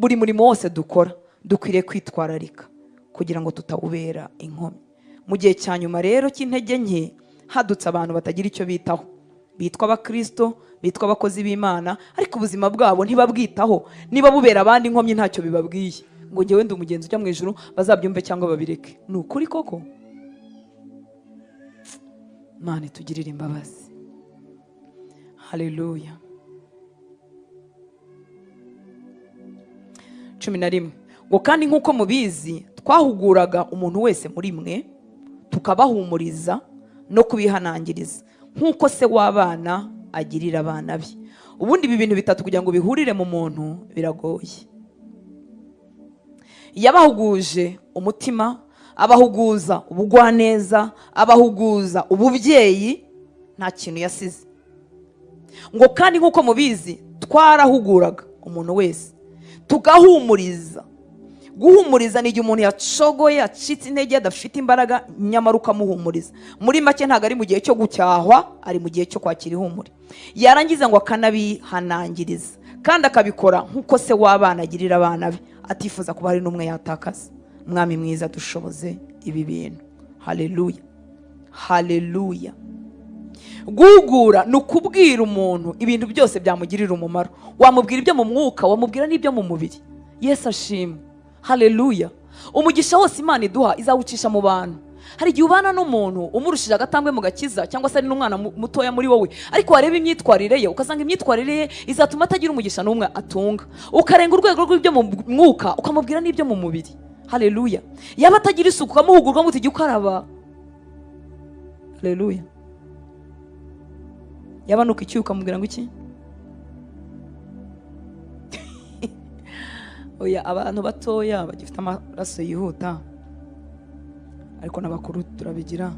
buri murimo wose dukora dukwiriye kwitwararika kugira ngo tutawubera inkomyi. Mu gihe cya nyuma rero cy'intege nke hadutse abantu batagira icyo bitaho, bitwa abakristo, bitwa abakozi b'Imana, ariko ubuzima bwabo ntibabwitaho. Niba bubera abandi inkomyi ntacyo bibabwiye, ngo njyewe ndi umugenzi ujya mu ijuru, bazabyumve cyangwa babireke. Ni ukuri koko? Imana itugirire imbabazi. Haleluya. 11 ngo kandi nk'uko mubizi twahuguraga umuntu wese muri mwe tukabahumuriza no kubihanangiriza nk'uko se w'abana agirira abana be. Ubundi ibi bintu bitatu kugira ngo bihurire mu muntu biragoye. Yabahuguje umutima, abahuguza ubugwaneza, abahuguza ububyeyi, nta kintu yasize. Ngo kandi nk'uko mubizi twarahuguraga umuntu wese tugahumuriza. Guhumuriza ni igihe umuntu yacogoye, yacitse intege, adafite imbaraga, nyamara ukamuhumuriza. Muri make ntabwo ari mu gihe cyo gucyahwa, ari mu gihe cyo kwakira ihumure. Yarangiza ngo akanabihanangiriza, kandi akabikora nk'uko se w'abana agirira abana be, atifuza kuba hari n'umwe yatakaza. Mwami mwiza dushoboze ibi bintu. Haleluya, haleluya. Guhugura ni ukubwira umuntu ibintu byose byamugirira umumaro. Wamubwira ibyo mu mwuka, wamubwira n'ibyo mu mubiri. Yesu ashimwe. Haleluya. Umugisha wose Imana iduha izawucisha mu bantu. Hari igihe ubana n'umuntu umurushije agatambwe mu gakiza, cyangwa se ari n'umwana mutoya muri wowe, ariko wareba imyitwarire ye ukasanga imyitwarire ye izatuma atagira umugisha n'umwe atunga. Ukarenga urwego rw'ibyo mu mwuka ukamubwira n'ibyo mu mubiri. Haleluya. Yaba atagira isuku ukamuhugurwa muti jya ukaraba. Haleluya. Yaba nuko iki ukamubwira ngo iki? Oya, abantu batoya bagifite amaraso yihuta, ariko n'abakuru turabigira.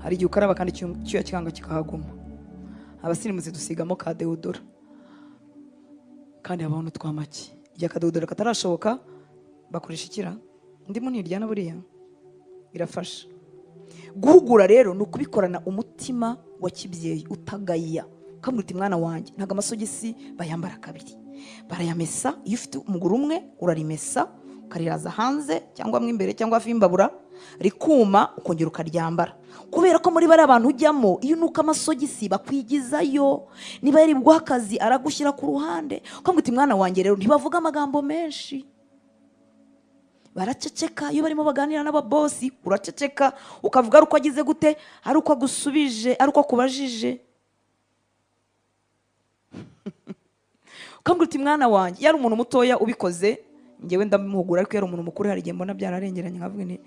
Hari igihe ukaraba kandi cyuya kikanga kikahaguma. Abasirimuzi dusigamo ka deodora, kandi abantu twamaki. Igihe ka deodora katarashoboka bakoresha ikira. Ndimo ntiryana buriya birafasha. Guhugura rero ni ukubikorana umutima wa kibyeyi utagaya. Ukamwita mwana wanjye ntago amasogisi bayambara kabiri, barayamesa. Iyo ufite umuguru umwe urarimesa ukariraza hanze cyangwa mo imbere cyangwa hafi y'imbabura, rikuma ukongera ukaryambara. Kubera ko muri bari abantu ujyamo, iyo nuka amasogisi bakwigizayo. Niba yari bwa akazi aragushyira ku ruhande. Ukamwita mwana wanjye rero ntibavuga amagambo menshi, baraceceka. Iyo barimo baganira n'ababosi uraceceka, ukavuga ari uko agize gute, ari uko agusubije, ari uko akubajije. Ukambwira mwana wanjye, yari umuntu mutoya ubikoze ngewe ndamuhugura, ariko yari umuntu mukuru hari igihe mbona byararengeranye nkavuga ni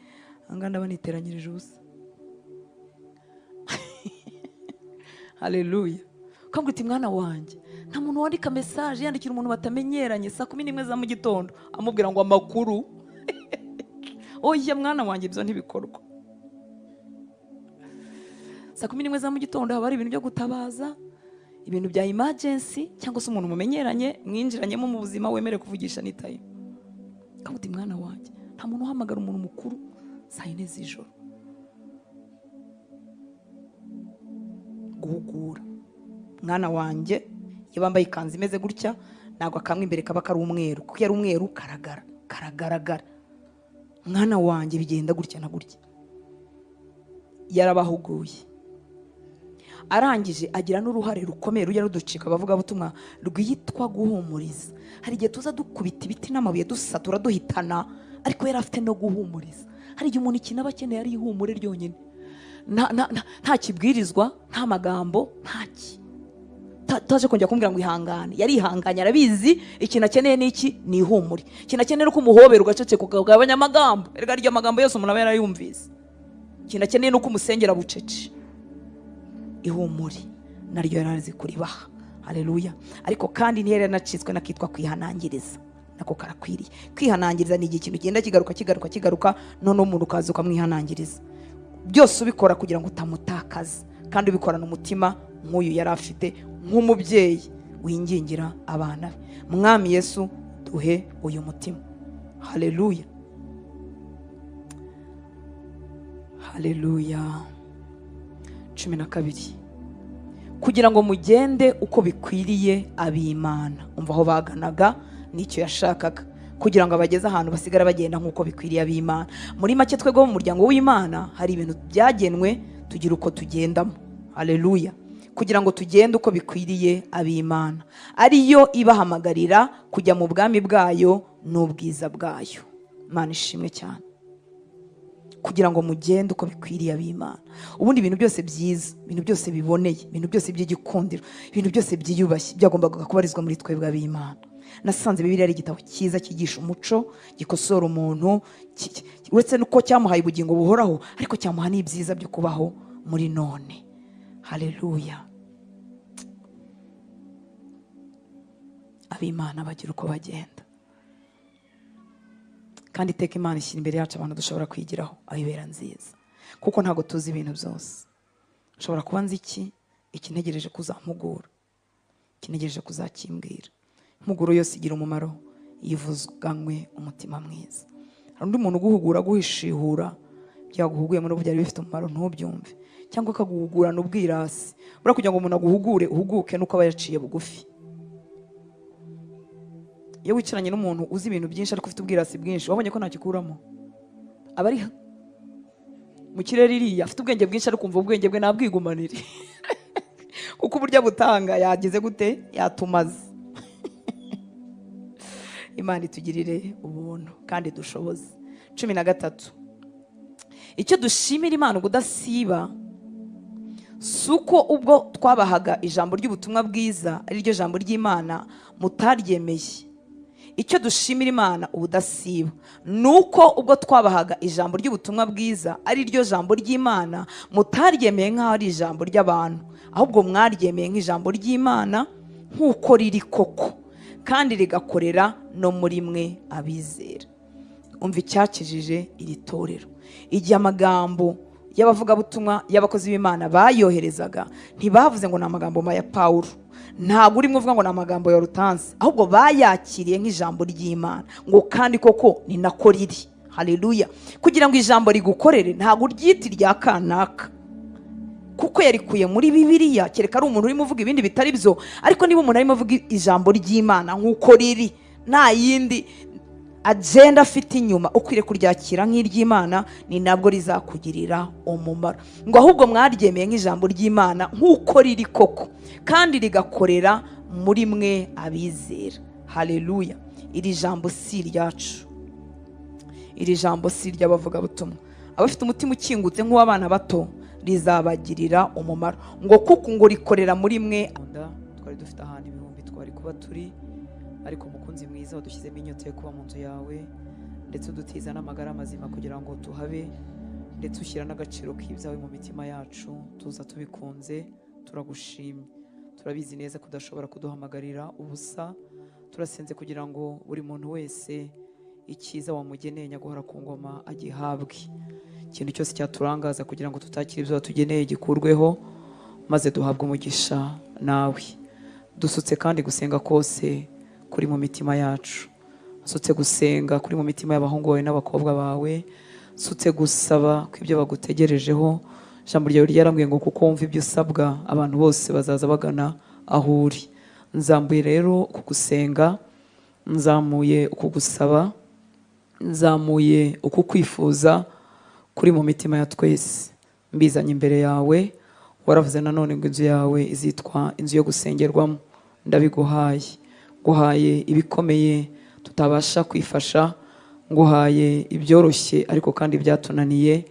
anga ndaba niteranyirije ubusa. Haleluya. Ukambwira mwana wanjye, nta muntu wandika message yandikira umuntu batamenyeranye saa 11 za mu gitondo amubwira ngo amakuru. Oya mwana wanjye, ibyo ntibikorwa. Saa 11 za mu gitondo haba hari ibintu byo gutabaza, ibintu bya emergency, cyangwa se umuntu mumenyeranye mwinjiranyemo mu buzima wemere kuvugisha n'itaye. Kabuti mwana wanjye, nta muntu uhamagara umuntu mukuru saa 4 z'ijoro. Guhugura mwana wanjye, iyo bambaye ikanzu imeze gutya ntabwo akamwe imbere kaba kari umweru, kuko yari umweru karagaragara. Mwana wanjye bigenda gutya na gutya. Yarabahuguye, arangije agira n'uruhare rukomeye rujya ruducika bavuga butumwa rwitwa guhumuriza. Hari igihe tuza dukubita ibiti n'amabuye dusatura duhitana, ariko yari afite no guhumuriza. Hari igihe umuntu ikintu aba akeneye ari ihumure ryonyine, nta kibwirizwa, nta magambo, ntaki. Taje kongera kumbwira ngo ihangane. Yari ihanganye, arabizi ikintu akeneye n'iki ni ihumure. Ikintu akeneye uko umuhobera ugaceceka ukagabanya amagambo. Erega ryo amagambo yose umuntu aba yarayumvise. Ikintu akeneye nuko umusengera bucece. Ihumure naryo yarazi kuribaha. Haleluya. Ariko kandi ntiyari nacitswe nakitwa kwihanangiriza, nako karakwiriye. Kwihanangiriza ni ikintu kigenda kigaruka none umuntu ukaza ukamwihanangiriza. Byose ubikora kugira ngo utamutakaza, kandi ubikorana umutima nk'uyu yari afite, nk'umubyeyi wingingira abana be. Mwami Yesu duhe uyu mutima. Haleluya, haleluya. 12 kugira ngo mugende uko bikwiriye ab'Imana. Umva aho baganaga nicyo yashakaga, kugira ngo abageze ahantu basigara bagenda nk'uko bikwiriye ab'Imana. Muri make twebwe mu muryango w'Imana hari ibintu byagenwe tugira uko tugendamo. Haleluya. Kugira ngo tugende uko bikwiriye ab'Imana, ariyo ibahamagarira kujya mu bwami bwayo n'ubwiza bwayo. Imana ishimwe cyane. Kugira ngo mugende uko bikwiriye ab'Imana. Ubundi ibintu byose byiza, ibintu byose biboneye, ibintu byose by'igikundiro, ibintu byose byiyubashye byagombaga kubarizwa muri twebwe ab'Imana. Nasanze Bibiliya ari igitabo cyiza cyigisha umuco, gikosora umuntu, uretse nuko cyamuhaye ubugingo buhoraho, ariko cyamuha n'ibyiza byo kubaho muri none. Haleluya. Ab'Imana bagira uko bagenda, kandi iteka Imana ishyira imbere yacu abantu dushobora kwigiraho ayibera nziza, kuko ntabwo tuzi ibintu byose. Ushobora kuba nzi iki ntegereje kuzampugura, kinegereje kuzakimbwira. Impuguro yose igira umumaro yivuzanywe umutima mwiza. Hari undi muntu uguhugura guhishihura, byaguhuguye muri byari bifite umumaro ntubyumve, cyangwa akaguhugurana ubwirasi. Bura kugira ngo umuntu aguhugure uhuguke nuko aba yaciye bugufi. Iyo wicaranye n'umuntu uzi ibintu byinshi ariko ufite ubwirasi bwinshi, wabonye ko ntakikuramo? Aba ari mu kirere iriya, afite ubwenge bwinshi ariko umva ubwenge bwe nabwigumanire. Kuko uburyo butanga yagize gute? Yatumaze. Imana itugirire ubuntu kandi dushoboze. 13. Icyo dushimira Imana ubudasiba suko ubwo twabahaga ijambo ry'ubutumwa bwiza ari ryo jambo ry'Imana mutaryemeye. Icyo dushimira Imana ubudasiba nuko ubwo twabahaga ijambo ry'ubutumwa bwiza ari ryo jambo ry'Imana mutaryemeye nk'aho ari ijambo ry'abantu, ahubwo mwaryemeye nk'ijambo ry'Imana nk'uko riri koko, kandi rigakorera no muri mwe abizera. Umva icyakijije iri torero. Igihe amagambo y'abavugabutumwa y'abakozi b'Imana bayoherezaga, ntibavuze ngo ni amagambo ya Pawulo, ntabwo urimo uvuga ngo ni amagambo ya Rutansi, ahubwo bayakiriye nk'ijambo ry'Imana, ngo kandi koko ni nako riri. Haleluya. Kugira ngo ijambo rigukorere ntabwo uryita irya kanaka, kuko yarikuye muri Bibiliya, kereka ari umuntu urimo uvuga ibindi bitari byo. Ariko niba umuntu arimo avuga ijambo ry'Imana nk'uko riri, nta yindi agenda afite inyuma, ukwiriye kuryakira nk'iry'Imana, ni nabwo rizakugirira umumaro. Ngo ahubwo mwaryemeye nk'ijambo ry'Imana nk'uko riri koko, kandi rigakorera muri mwe abizera. Haleluya. Iri jambo si iryacu, iri jambo si iry'abavugabutumwa. Abafite umutima ukingutse nk'uw'abana bato rizabagirira umumaro. Ngo kuko ngo rikorera muri mwe. Twari dufite ahantu ibihumbi twari kuba turi, ariko mukunzi mwiza wadushyizemo inyota yo kuba mu nzu yawe, ndetse udutiza n'amagara mazima kugira ngo tuhabe, ndetse ushyira n'agaciro k'ibyawe mu mitima yacu. Tuza tubikunze, turagushimye. Turabizi neza kudashobora kuduhamagarira ubusa. Turasenze kugira ngo buri muntu wese icyiza wamugeneye nyaguhora ku ngoma agihabwe. Ikintu cyose cyaturangaza kugira ngo tutakire ibyo watugeneye gikurweho, maze duhabwe umugisha nawe. Dusutse kandi gusenga kose kuri mu mitima yacu. Sutse gusenga kuri mu mitima y'abahungu bawe n'abakobwa bawe. Sutse gusaba ko ibyo bagutegerejeho. Ijambo ryawe ryarambwiye ngo kuko wumva ibyo usabwa abantu bose bazaza bagana aho uri. Nzambuye rero kugusenga, nzamuye ukugusaba, nzamuye ukukwifuza kuri mu mitima ya twese. Mbizanye imbere yawe. Waravuze nanone ngo inzu yawe izitwa inzu yo gusengerwamo. Ndabiguhaye. Nguhaye ibikomeye tutabasha kwifasha, nguhaye ibyoroshye ariko kandi byatunaniye,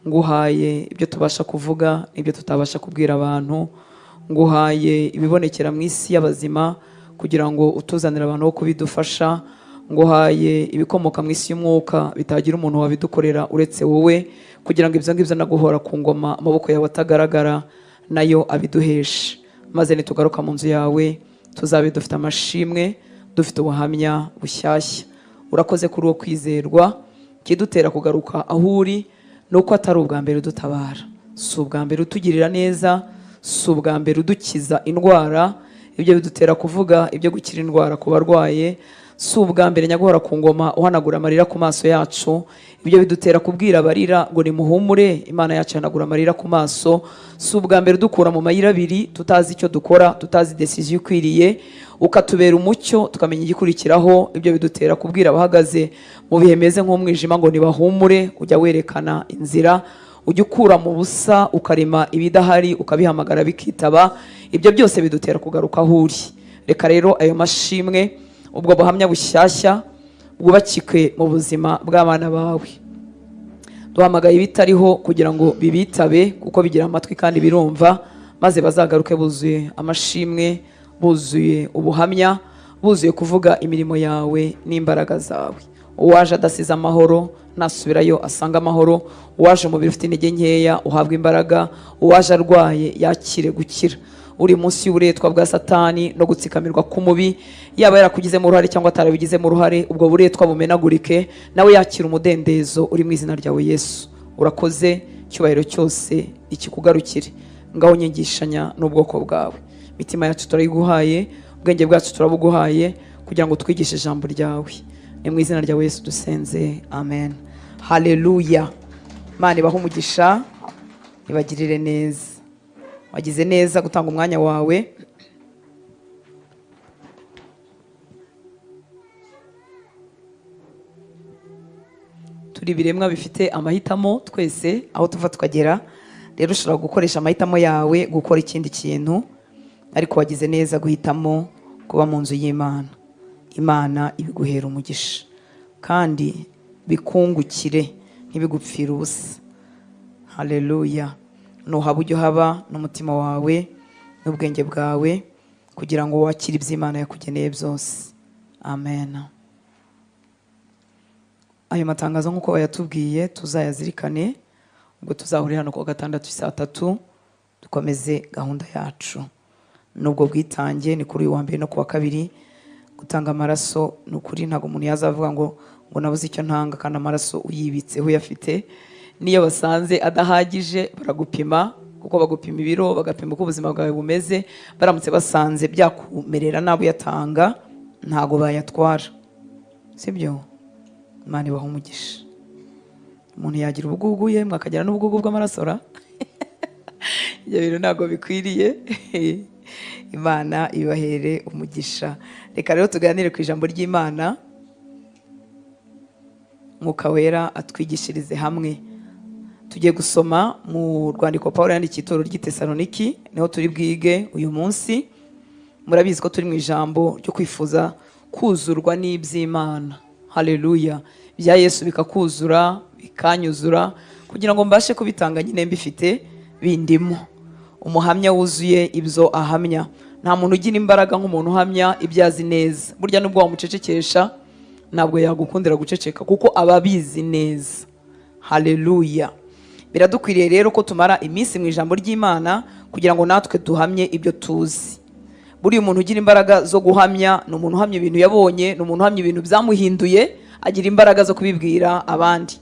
nguhaye ibyo tubasha kuvuga n'ibyo tutabasha kubwira abantu, nguhaye ibibonekera mu isi y'abazima kugira ngo utuzanire abantu bo kubidufasha, nguhaye ibikomoka mu isi y'umwuka bitagira umuntu wabidukorera uretse wowe, kugira ngo ibyo ngibyo naguhora ku ngoma amaboko yawe atagaragara nayo abiduheshe. Maze nitugaruka mu nzu yawe tuzabe dufite amashimwe, dufite ubuhamya bushyashya. Urakoze kuri uwo kwizerwa. Kidutera kugaruka aho uri nuko atari ubwa mbere udutabara, si ubwa mbere utugirira neza, si ubwa mbere udukiza indwara. Ibyo bidutera kuvuga ibyo gukira indwara ku barwaye, si ubwa mbere nyaguhora ku ngoma uhanagura amarira ku maso yacu. Ibyo bidutera kubwira abarira ngo nimuhumure, Imana yacu ihanagura amarira ku maso. Si ubwa mbere dukura mu mayira abiri tutazi icyo dukora, tutazi decision ikwiriye, ukatubera umucyo tukamenya igikurikiraho. Ibyo bidutera kubwira abahagaze mu bihe meze nk'umwijima ngo nibahumure. Ujya werekana inzira, ujya ukura mu busa ukarema ibidahari, ukabihamagara bikitaba. Ibyo byose bidutera kugaruka aho uri. Reka rero ayo mashimwe, ubwo buhamya bushyashya bwubakikwe mu buzima bw'abana bawe. Duhamagaye ibitariho kugira ngo bibitabe, kuko bigira amatwi kandi birumva, maze bazagaruke buzuye amashimwe, buzuye ubuhamya, buzuye kuvuga imirimo yawe n'imbaraga zawe. Uwaje adasize amahoro nasubirayo asanga amahoro. Uwaje umubiri ufite intege nkeya uhabwa imbaraga. Uwaje arwaye yakire gukira. Uri munsi y'uburetwa bwa Satani no gutsikamirwa k'umubi, yaba yarakugizemo uruhare cyangwa atarabigizemo uruhare, ubwo buretwa bumenagurike, nawe yakira umudendezo uri mu izina ryawe Yesu. Urakoze, cyubahiro cyose ikikugarukire. Ngaho nyigishanya n'ubwoko bwawe. Mitima yacu turayiguhaye, ubwenge bwacu turabuguhaye, kugira ngo twigishe ijambo ryawe. Ni mu izina ryawe Yesu dusenze, amen. Haleluya. Imana ibahe umugisha, ibagirire neza. Wagize neza gutanga umwanya wawe. Turi biremwa bifite amahitamo twese aho tuva tukagera. Rero ushobora gukoresha amahitamo yawe gukora ikindi kintu, ariko wagize neza guhitamo kuba mu nzu y'Imana. Imana ibiguhera umugisha kandi bikungukire, ntibigupfire ubusa. Haleluya. Nuhaba ujye haba n'umutima wawe n'ubwenge bwawe, kugira ngo wakire iby'Imana yakugeneye byose. Amen. Ayo matangazo nk'uko bayatubwiye tuzayazirikane, ubwo tuzahurira hano ku gatandatu saa 3 dukomeze gahunda yacu. Nubwo bwitange ni kuri uyu wa mbere no ku wa kabiri. Gutanga amaraso ni ukuri ntabwo umuntu yazavuga ngo nabuze icyo ntanga kandi amaraso uyibitseho uyafite. Niyo basanze adahagije baragupima, kuko bagupima ibiro, bagapima uko ubuzima bwawe bumeze. Baramutse basanze byakumerera nabi yatanga, ntago bayatwara. Sibyo? Imana ibahe umugisha. Umuntu yagira ubugugu ye, mwakagira n'ubugugu bw'amaraso ra. Ibyo bintu ntago bikwiriye. Imana ibahere umugisha. Reka rero tuganire ku ijambo ry'Imana. Mwuka Wera atwigishirize hamwe. Tugiye gusoma mu rwandiko Pawulo yandikiye itorero ry'i Tesaloniki, niho turi bwige uyu munsi. Murabizi ko turi mu ijambo ryo kwifuza kuzurwa n'iby'Imana. Haleluya. Bya Yesu bikakuzura, bikanyuzura, kugira ngo mbashe kubitanga nyine mbifite bindimo. Umuhamya wuzuye ibyo ahamya. Nta muntu ugira imbaraga nk'umuntu uhamya ibyazi neza. Burya nubwo wamucecekesha ntabwo yagukundira guceceka, kuko ababizi neza. Haleluya. Biradukwiriye rero ko tumara iminsi mu ijambo ry'Imana, kugira ngo natwe duhamye ibyo tuzi. Buri umuntu ugira imbaraga zo guhamya ni umuntu uhamya ibintu yabonye, ni umuntu uhamya ibintu byamuhinduye, agira imbaraga zo kubibwira abandi.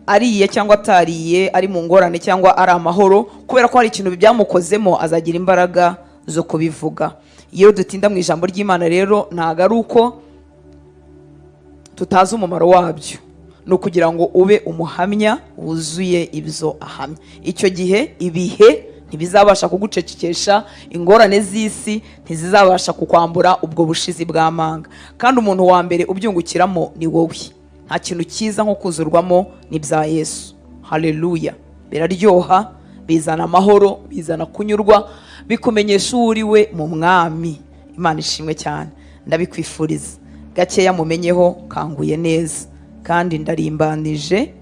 Ariye cyangwa atariye, ari mu ngorane cyangwa ari amahoro, kubera ko hari ikintu byamukozemo, azagira imbaraga zo kubivuga. Iyo dutinda mu ijambo ry'Imana rero ntago ari uko tutazi umumaro wabyo, ni ukugira ngo ube umuhamya wuzuye ibyo ahamya. Icyo gihe ibihe ntibizabasha kugucecekesha, ingorane z'isi ntizizabasha kukwambura ubwo bushizi bw'amanga. Kandi umuntu wa mbere ubyungukiramo ni wowe. Nta kintu cyiza nko kuzurwamo n'ibya Yesu. Haleluya. Biraryoha, bizana amahoro, bizana kunyurwa, bikumenyesha uri we mu mwami. Imana ishimwe cyane. Ndabikwifuriza. Gakeya mumenyeho kanguye neza, kandi ndarimbanije,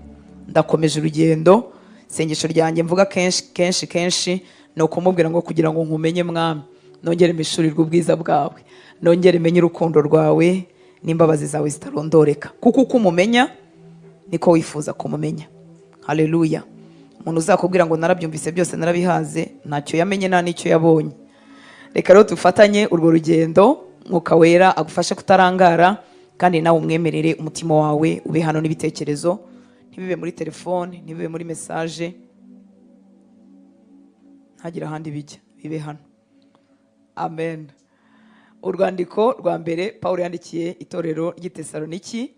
ndakomeje urugendo. Sengesho ryanjye mvuga kenshi no kumubwira ngo kugira ngo nkumenye mwami, nongere mishurirwe ubwiza bwawe, nongere menye urukundo rwawe n'imbabazi zawe zitarondoreka, kuko uko umumenya niko wifuza kumumenya. Haleluya. Umuntu uzakubwira ngo narabyumvise byose narabihaze, ntacyo yamenye nta n'icyo yabonye. Reka rero dufatanye urwo rugendo. Mwuka Wera agufashe kutarangara, kandi nawe umwemerere umutima wawe ube hano n'ibitekerezo, ntibibe muri telefone, ntibibe muri message, ntagira ahandi bijya, bibe hano. Amen. urwandiko rwa mbere Pawulo yandikiye itorero ry'i Tesaloniki,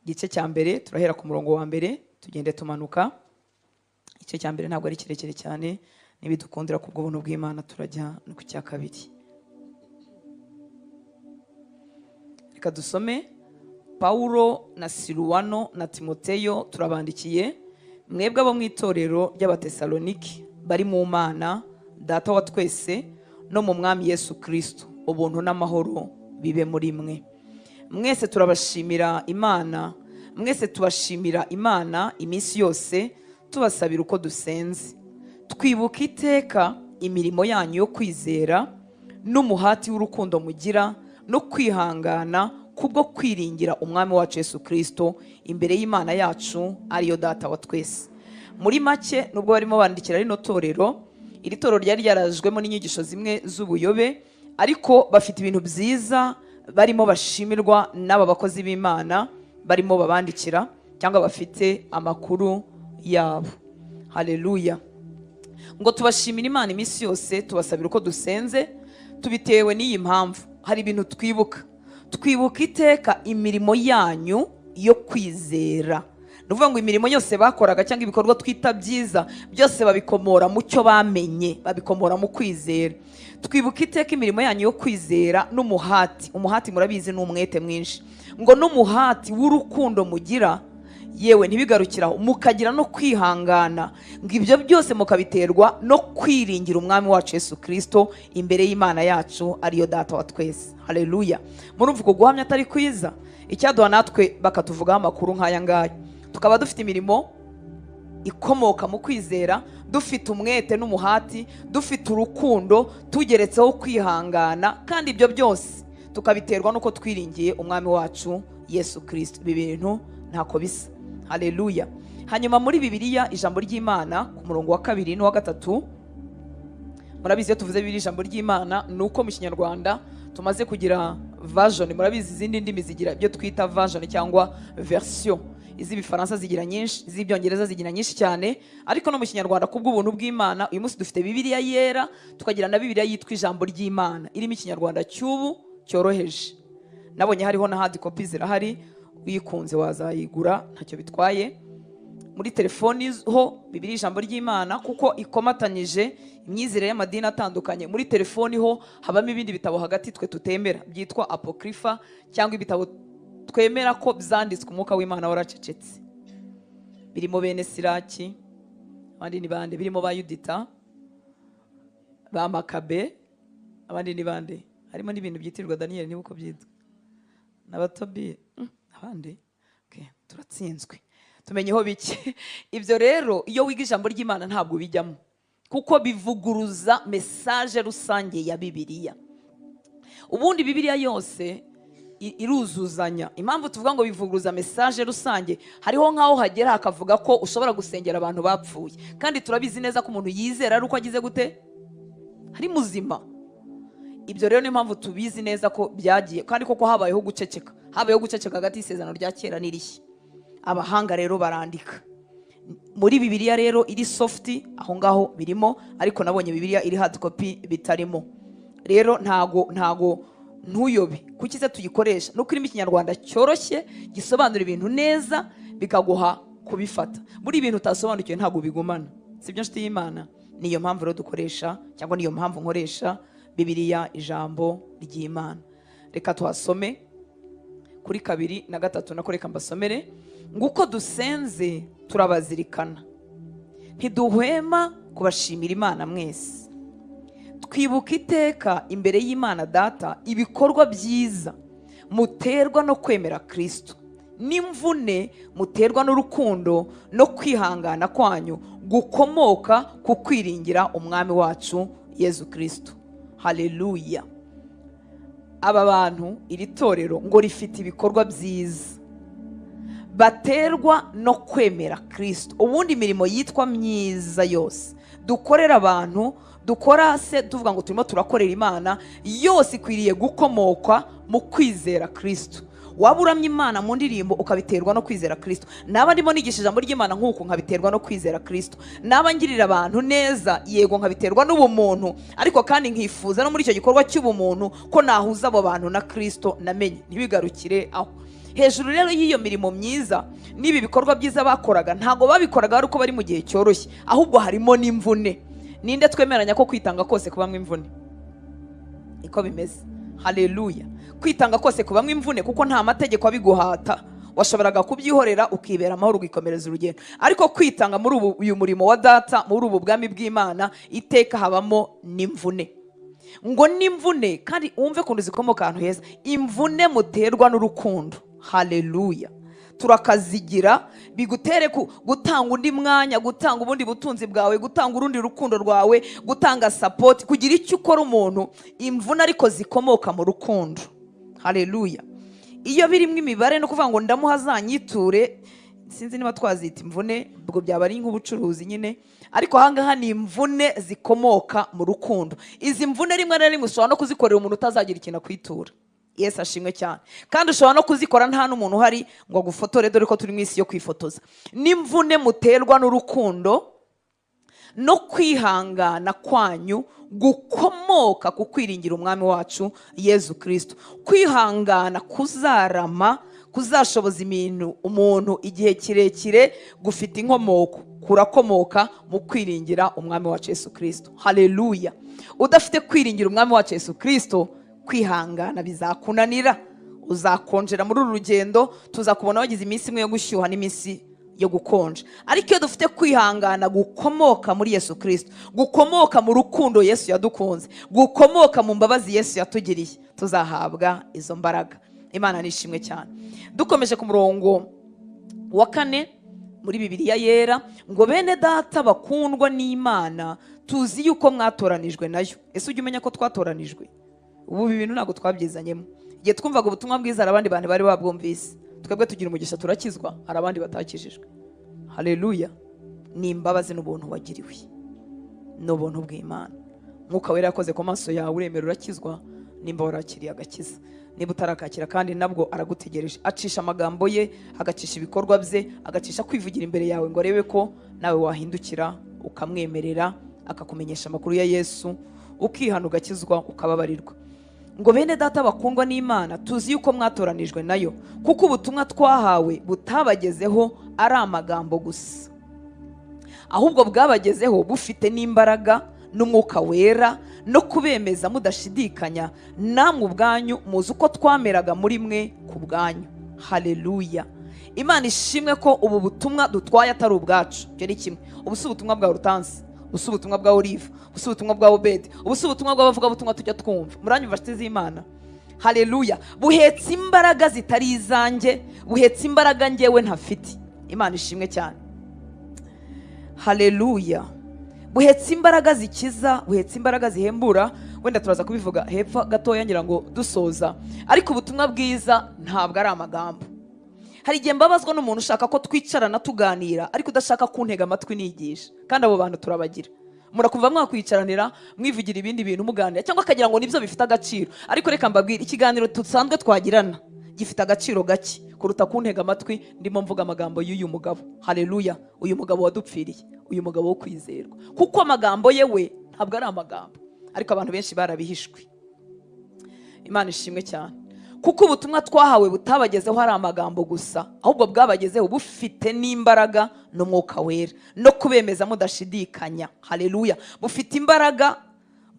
igice cya mbere, turahera ku murongo wa mbere tugende tumanuka. Igice cya mbere ntabwo ari kirekire cyane, nibidukundira ku bw'ubuntu bw'Imana turajya no ku cya kabiri. Reka dusome. Pawulo na Siluwano na Timoteyo turabandikiye, mwebwe abo mu itorero ry'Abatesaloniki bari mu Mana Data wa twese no mu Mwami Yesu Kristo, ubuntu n'amahoro bibe muri mwe. Mwese tubashimira Imana iminsi yose, tubasabira uko dusenze, twibuka iteka imirimo yanyu yo kwizera n'umuhati w'urukundo mugira no kwihangana kubwo kwiringira Umwami wacu Yesu Kristo imbere y'Imana yacu ariyo Data wa twese. Muri make, nubwo barimo bandikira rino torero, iri torero ryari ryarajwemo n'inyigisho zimwe z'ubuyobe, ariko bafite ibintu byiza barimo bashimirwa n'aba bakozi b'Imana barimo babandikira, cyangwa bafite amakuru yabo. Haleluya. Ngo tubashimira Imana iminsi yose, tubasabira uko dusenze, tubitewe n'iyi mpamvu. Hari ibintu twibuka iteka imirimo yanyu yo kwizera. Nuvuga ngo imirimo yose bakoraga cyangwa ibikorwa twita byiza, byose babikomora mu cyo bamenye, babikomora mu kwizera. Twibuka iteka imirimo yanyu yo kwizera n'umuhati. Umuhati murabizi ni umwete mwinshi. Ngo n'umuhati w'urukundo mugira, yewe ntibigarukiraho, mukagira no kwihangana, ngo ibyo byose mukabiterwa no kwiringira Umwami wacu Yesu Kristo imbere y'Imana yacu ariyo Data wa twese. Haleluya. Murumva uko guhamya atari kwiza? Icyaduha natwe bakatuvugaho amakuru nk'aya ngaya, tukaba dufite imirimo ikomoka mu kwizera, dufite umwete n'umuhati, dufite urukundo, tugeretseho kwihangana, kandi ibyo byose tukabiterwa nuko twiringiye Umwami wacu Yesu Kristo. Ibi bintu ntako bisa. Haleluya. Hanyuma muri Bibiliya, ijambo ry'Imana ku murongo wa 2 n'uwa 3, murabizi iyo tuvuze Bibiliya ijambo ry'Imana, nuko mu Kinyarwanda tumaze kugira version. Murabizi izindi ndimi zigira ibyo twita version cyangwa version. Iz'ibifaransa zigira nyinshi, iz'ibyongereza zigira nyinshi cyane, ariko no mu Kinyarwanda kubw'ubuntu bw'Imana uyu munsi dufite Bibiliya yera, tukagira na Bibiliya yitwa ijambo ry'Imana, irimo Ikinyarwanda cy'ubu cyoroheje. Nabonye hariho na hard copy zirahari, uyikunze wazayigura ntacyo bitwaye. Muri telefoni ho Bibiliya ijambo ry'Imana, kuko ikomatanyije imyizire y'amadini atandukanye, muri telefoni ho habamo ibindi bitabo hagati twe tutemera byitwa apokrifa, cyangwa ibitabo twemera ko byanditswe umwuka w'Imana waracecetse. Birimo bene Siraki, abandi ni bande, birimo ba Yudita, ba Makabe, abandi ni bande, harimo n'ibintu byitirwa Daniel niba uko byitwa, n'Abatobiya, abandi. Okay, turatsinzwe, tumenyeho bike. Ibyo rero iyo wiga ijambo ry'Imana ntabwo bijyamo, kuko bivuguruza message rusange ya Bibiliya. Ubundi Bibiliya yose iruzuzanya. Impamvu tuvuga ngo bivuguruza message rusange, hariho nkaho hagera hakavuga ko ushobora gusengera abantu bapfuye, kandi turabizi neza ko umuntu yizera ari uko agize gute, hari muzima. Ibyo rero ni impamvu tubizi neza ko byagiye, kandi koko habayeho guceceka hagati y'isezerano rya kera n'irishya. Abahanga rero barandika. Muri Bibiliya rero iri soft aho ngaho birimo, ariko nabonye Bibiliya iri hard copy bitarimo. Rero ntago ntuyobe kuki se tuyikoresha, nuko irimo Ikinyarwanda cyoroshye gisobanura ibintu neza, bikaguha kubifata. Muri ibintu utasobanukiwe ntago bigumana, sibyo nshuti y'Imana? Niyo mpamvu rero dukoresha, cyangwa niyo mpamvu nkoresha Bibiliya ijambo ry'Imana. Reka tuhasome kuri 2 na 3, nakoreka mbasomere. Nguko dusenze turabazirikana, ntiduhwema kubashimira Imana mwese, twibuka iteka imbere y'Imana Data ibikorwa byiza muterwa no kwemera Kristo, n'imvune muterwa n'urukundo no kwihangana kwanyu gukomoka ku kwiringira Umwami wacu Yesu Kristo. Haleluya. Aba bantu, iri torero ngo rifite ibikorwa byiza, baterwa no kwemera Kristo. Ubundi imirimo yitwa myiza yose dukorera abantu, dukora se tuvuga ngo turimo turakorera Imana, yose ikwiriye gukomoka mu kwizera Kristo. waba uramya Imana mu ndirimbo ukabiterwa no kwizera Kristo, naba ndimo nigisha ijambo ry'Imana nk'uko nkabiterwa no kwizera Kristo, naba ngirira abantu neza yego nkabiterwa n'ubumuntu, ariko kandi nkifuza no muri icyo gikorwa cy'ubumuntu ko nahuza abo bantu na Kristo namenye, ntibigarukire aho. Hejuru rero y'iyo mirimo myiza n'ibi bikorwa byiza bakoraga, ntago babikoraga ari uko bari mu gihe cyoroshye, ahubwo harimo n'imvune. Ninde twemeranya ko kwitanga kose kubamwe imvune? Iko bimeze. Haleluya. Kwitanga kose kubamwe imvune, kuko nta mategeko abiguhata, washoboraga kubyihorera ukibera amahoro ugikomereza urugendo. Ariko kwitanga muri uyu murimo wa data, muri ubu bwami bw'Imana, iteka habamo n'imvune. Ngo n'imvune kandi wumve kundu zikomoka ahantu heza, imvune muterwa n'urukundo. Haleluya. Turakazigira bigutere gutanga undi mwanya, gutanga ubundi butunzi bwawe, gutanga urundi rukundo rwawe, gutanga support, kugira icyo ukora umuntu. Imvune ariko zikomoka mu rukundo. Haleluya. Iyo birimo imibare no kuvuga ngo ndamuha zanyiture, sinzi niba twazita imvune, ubwo byaba ari nk'ubucuruzi nyine, ariko ahangaha ni imvune zikomoka mu rukundo. Izi mvune rimwe na rimwe ushobora no kuzikorera umuntu utazagira ikintu akwitura. Yesu ashimwe cyane. Kandi ushobora no kuzikora nta n'umuntu uhari ngo agufotore, dore ko turi mu isi yo kwifotoza. N'imvune muterwa n'urukundo no kwihangana kwanyu gukomoka ku kwiringira umwami wacu Yesu Kristo. Kwihangana kuzarama, kuzashoboza umuntu igihe kirekire, gufite inkomoko, kurakomoka mu kwiringira umwami wacu Yesu Kristo. Haleluya. Udafite kwiringira umwami wacu Yesu Kristo, kwihangana bizakunanira, uzakonjera muri uru rugendo. Tuzakubona wagize iminsi imwe yo gushyuha n'iminsi yo gukonja. Ariko iyo dufite kwihangana gukomoka muri Yesu Kristo, gukomoka mu rukundo Yesu yadukunze, gukomoka mu mbabazi Yesu yatugiriye, tuzahabwa izo mbaraga. Imana nishimwe cyane. Dukomeje ku murongo wa 4 muri Bibiliya yera, ngo bene data bakundwa n'Imana, tuzi yuko mwatoranijwe nayo. Ese ujye umenya ko twatoranijwe? Ubu ibintu ntabwo twabyizanyemo. Igihe twumvaga ubutumwa bwiza, hari abandi bantu bari babwumvise, twebwe tugira umugisha turakizwa, hari abandi batakijijwe. Haleluya. Ni imbabazi n'ubuntu wagiriwe, n'ubuntu bw'Imana. Mwuka wera yakoze ku maso yawe, uremera urakizwa. Nimba warakiriye agakiza, niba utarakakira kandi nabwo aragutegereje. Acisha amagambo ye, agacisha ibikorwa bye, agacisha kwivugira imbere yawe ngo arebe ko nawe wahindukira ukamwemerera, akakumenyesha amakuru ya Yesu, ukihana ugakizwa, ukababarirwa. Ngo bene data bakundwa n'Imana, tuzi yuko mwatoranijwe nayo, kuko ubutumwa twahawe butabagezeho ari amagambo gusa, ahubwo bwabagezeho bufite n'imbaraga n'umwuka wera, no kubemeza mudashidikanya. Namwe ubwanyu muzi uko twameraga muri mwe ku bwanyu. Haleluya. Imana ishimwe ko ubu butumwa dutwaye atari ubwacu. Cyo ni kimwe. Ubu si ubutumwa bwa Rutansi, ubu si ubutumwa bwa Olive, ubu si ubutumwa bwa Obedi, ubu si ubutumwa bw'abavuga butumwa tujya twumva. Muranyumva nshuti z'Imana? Haleluya. Buhetse imbaraga zitari izanjye, buhetse imbaraga njyewe ntafite. Imana ishimwe cyane. Haleluya. Buhetse imbaraga zikiza, buhetse imbaraga zihembura. Wenda turaza kubivuga hepfo gatoya ngira ngo dusoza. Ariko ubutumwa bwiza ntabwo ari amagambo. Hari igihe mbabazwa n'umuntu ushaka ko twicarana tuganira, ariko udashaka kuntega amatwi nigisha. Kandi abo bantu turabagira. Murakumva mwakwicaranira mwivugira ibindi bintu muganira, cyangwa akagira ngo nibyo bifite agaciro. Ariko reka mbabwire, ikiganiro tusanzwe twagirana gifite agaciro gake kuruta kuntega amatwi ndimo mvuga amagambo y'uyu mugabo. Haleluya. Uyu mugabo wadupfiriye, uyu mugabo wo kwizerwa, kuko amagambo yewe ntabwo ari amagambo, ariko abantu benshi barabihishwe. Imana ishimwe cyane. Kuko ubutumwa twahawe butabagezeho ari amagambo gusa, ahubwo bwabagezeho bufite n'imbaraga n'umwuka wera, no kubemeza mudashidikanya. Haleluya. Bufite imbaraga,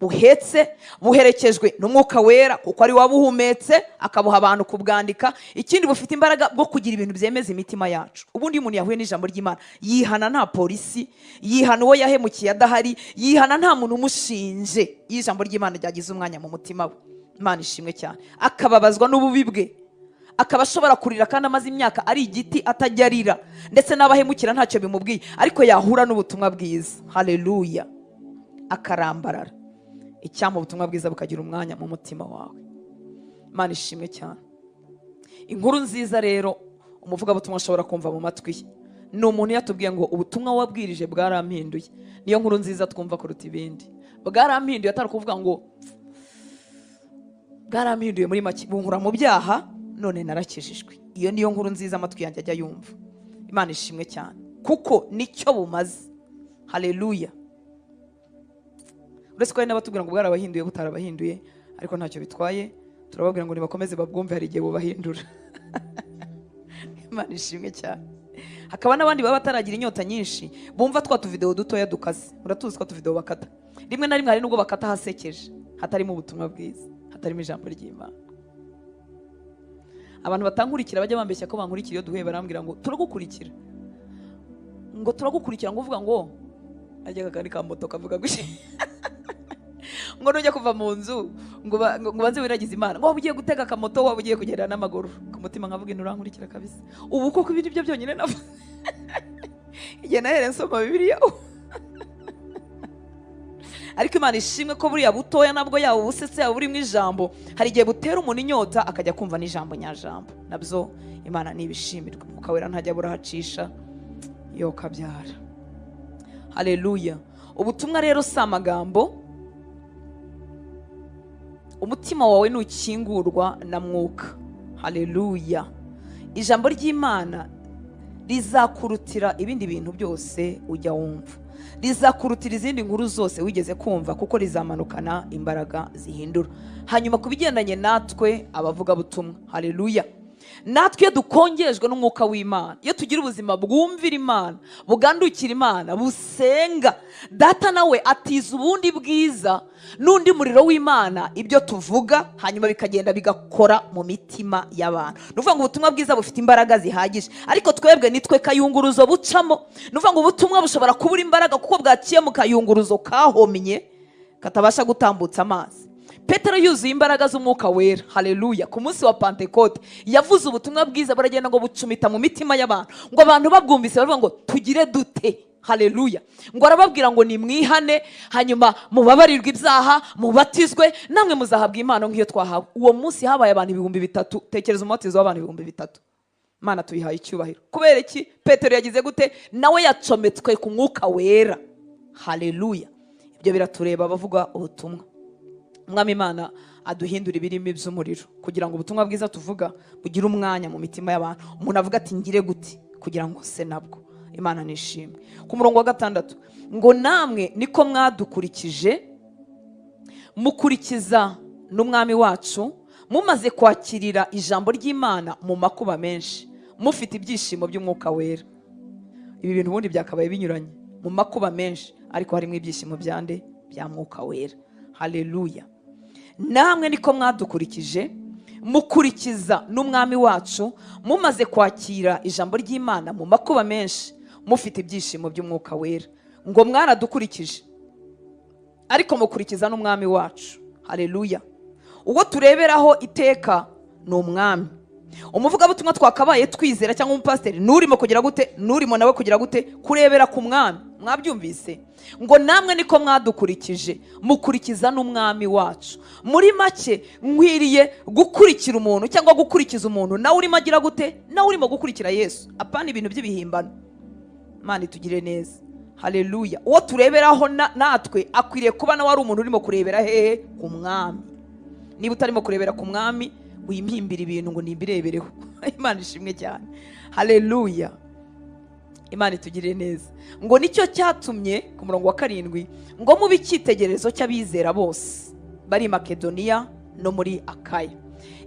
buhetse, buherekejwe n'umwuka wera, kuko ari wabuhumetse akabuha abantu kubwandika. Ikindi bufite imbaraga bwo kugira ibintu byemeza imitima yacu. Ubundi umuntu yahuye n'ijambo ry'Imana yihana nta polisi, yihana uwo yahemukiye adahari, yihana nta muntu umushinje. Ijambo ry'Imana ryagize umwanya mu mutima we. Imana ishimwe cyane. Akababazwa n'ububi bwe, akaba ashobora kurira kandi amaze imyaka ari igiti atajya arira, ndetse n'abahemukira ntacyo bimubwiye, ariko yahura n'ubutumwa bwiza. Haleluya. Akarambarara. Icyampa ubutumwa bwiza bukagira umwanya mu mutima wawe. Imana ishimwe cyane. Inkuru nziza rero umuvugabutumwa ashobora kumva mu matwi ye ni umuntu yatubwiye ngo ubutumwa wabwirije bwarampinduye. Niyo nkuru nziza twumva kuruta ibindi. Bwarampinduye atari kuvuga ngo bwarampinduye muri make bunkura mu byaha none narakijijwe. Iyo niyo nkuru nziza amatwi yanjye ajya yumva. Imana ishimwe cyane, kuko nicyo bumaze. Haleluya. Uretse ko hari n'abatubwira ngo bwarabahinduye butarabahinduye, ariko ntacyo bitwaye, turababwira ngo nibakomeze babwumve, hari igihe bubahindura. Imana ishimwe cyane. Hakaba n'abandi baba bataragira inyota nyinshi, bumva twa tuvideo dutoya dukaze. Muratuzi ko tuvideo bakata rimwe na rimwe, hari nubwo bakata hasekeje, hatarimo ubutumwa bwiza, hatarimo ijambo ry'Imana. Abantu batankurikira bajya bambeshya ko bankurikira, iyo duhuye barambwira ngo turagukurikira, ngo turagukurikira, ngo uvuga ngo ajya kakari ka moto kavuga gushi ngo nujya kuva mu nzu ngo banze wiragize Imana, ngo waba ugiye gutega akamoto, waba ugiye kugenda n'amaguru. Ku mutima nkavuga nturankurikira kabisa. Ubu koko ibindi byo byonyine navuze igihe nahere nsoma Bibiliya. Ariko Imana ishimwe ko buriya butoya nabwo yaba ubusetse yaba burimo ijambo, hari igihe butera umuntu inyota akajya kumva n'ijambo nyajambo. Nabyo Imana nibishimirwa. Mwuka Wera ntajya burahacisha yo kabyara. Haleluya. Ubutumwa rero si amagambo. Umutima wawe nukingurwa na Mwuka. Haleluya. Ijambo ry'Imana rizakurutira ibindi bintu byose ujya wumva, rizakurutira izindi nkuru zose wigeze kumva, kuko rizamanukana imbaraga zihindura. Hanyuma kubigendanye natwe abavuga butumwa. Haleluya. Natwe iyo dukongejwe n'umwuka w'Imana, iyo tugira ubuzima bwumvira Imana, bugandukira Imana, busenga, data nawe atiza ubundi bwiza n'undi muriro w'Imana ibyo tuvuga, hanyuma bikagenda bigakora mu mitima y'abantu. Nuvuga ngo ubutumwa bwiza bufite imbaraga zihagije, ariko twebwe nitwe kayunguruzo bucamo. Nuvuga ngo ubutumwa bushobora kubura imbaraga kuko bwaciye mu kayunguruzo kahomye katabasha gutambutsa amazi. Petero yuzuye imbaraga z'umwuka wera. Haleluya. Ku munsi wa Pentekote yavuze ubutumwa bwiza, baragenda ngo bucumita mu mitima y'abantu, ngo abantu babwumvise baravuga ngo tugire dute. Haleluya. Ngo arababwira ngo nimwihane, hanyuma mubabarirwe ibyaha, mubatizwe, namwe muzahabwa impano nk'iyo twahawe. Uwo munsi habaye abantu 3,000. Tekereza umubatizo w'abantu 3,000. Imana tuyihaye icyubahiro. Kubera iki? Petero yagize gute? Nawe yacometswe ku mwuka wera. Haleluya. Ibyo biratureba abavuga ubutumwa. Mwami Imana aduhindura ibirimi by'umuriro, kugira ngo ubutumwa bwiza tuvuga bugire umwanya mu mitima y'abantu. Umuntu avuga ati ngire gute kugira ngo se nabwo. Imana nishimwe. Ku murongo wa 6 ngo namwe niko mwadukurikije mukurikiza n'umwami wacu, mumaze kwakirira ijambo ry'Imana mu makuba menshi, mufite ibyishimo by'umwuka wera. Ibi bintu ubundi byakabaye binyuranye, mu makuba menshi ariko harimo ibyishimo byande bya mwuka wera. Haleluya. Namwe niko mwadukurikije mukurikiza n'umwami wacu, mumaze kwakira ijambo ry'Imana mu makuba menshi, mufite ibyishimo by'umwuka wera. Ngo mwaradukurikije ariko mukurikiza n'umwami wacu. Haleluya. Uwo tureberaho iteka ni umwami. Umuvugabutumwa twakabaye twizera cyangwa umupasiteri nurimo kugira gute, nurimo nawe kugira gute, kurebera ku mwami. Mwabyumvise? Ngo namwe niko mwadukurikije mukurikiza n'umwami wacu. Muri make nkwiriye gukurikira umuntu cyangwa gukurikiza umuntu nawe urimo agira gute, nawe urimo gukurikira Yesu, apana ibintu by'ibihimbano. Imana itugire neza. Haleluya. Uwo tureberaho natwe akwiriye kuba nawe ari umuntu urimo kurebera hehe, ku mwami. Niba utarimo kurebera ku mwami, wimpimbira ibintu ngo nimbirebereho. Imana ishimwe cyane. Haleluya. Imana itugire neza. Ngo nicyo cyatumye ku murongo wa 7 ngo mube icyitegererezo cy'abizera bose bari Makedoniya no muri Akaya.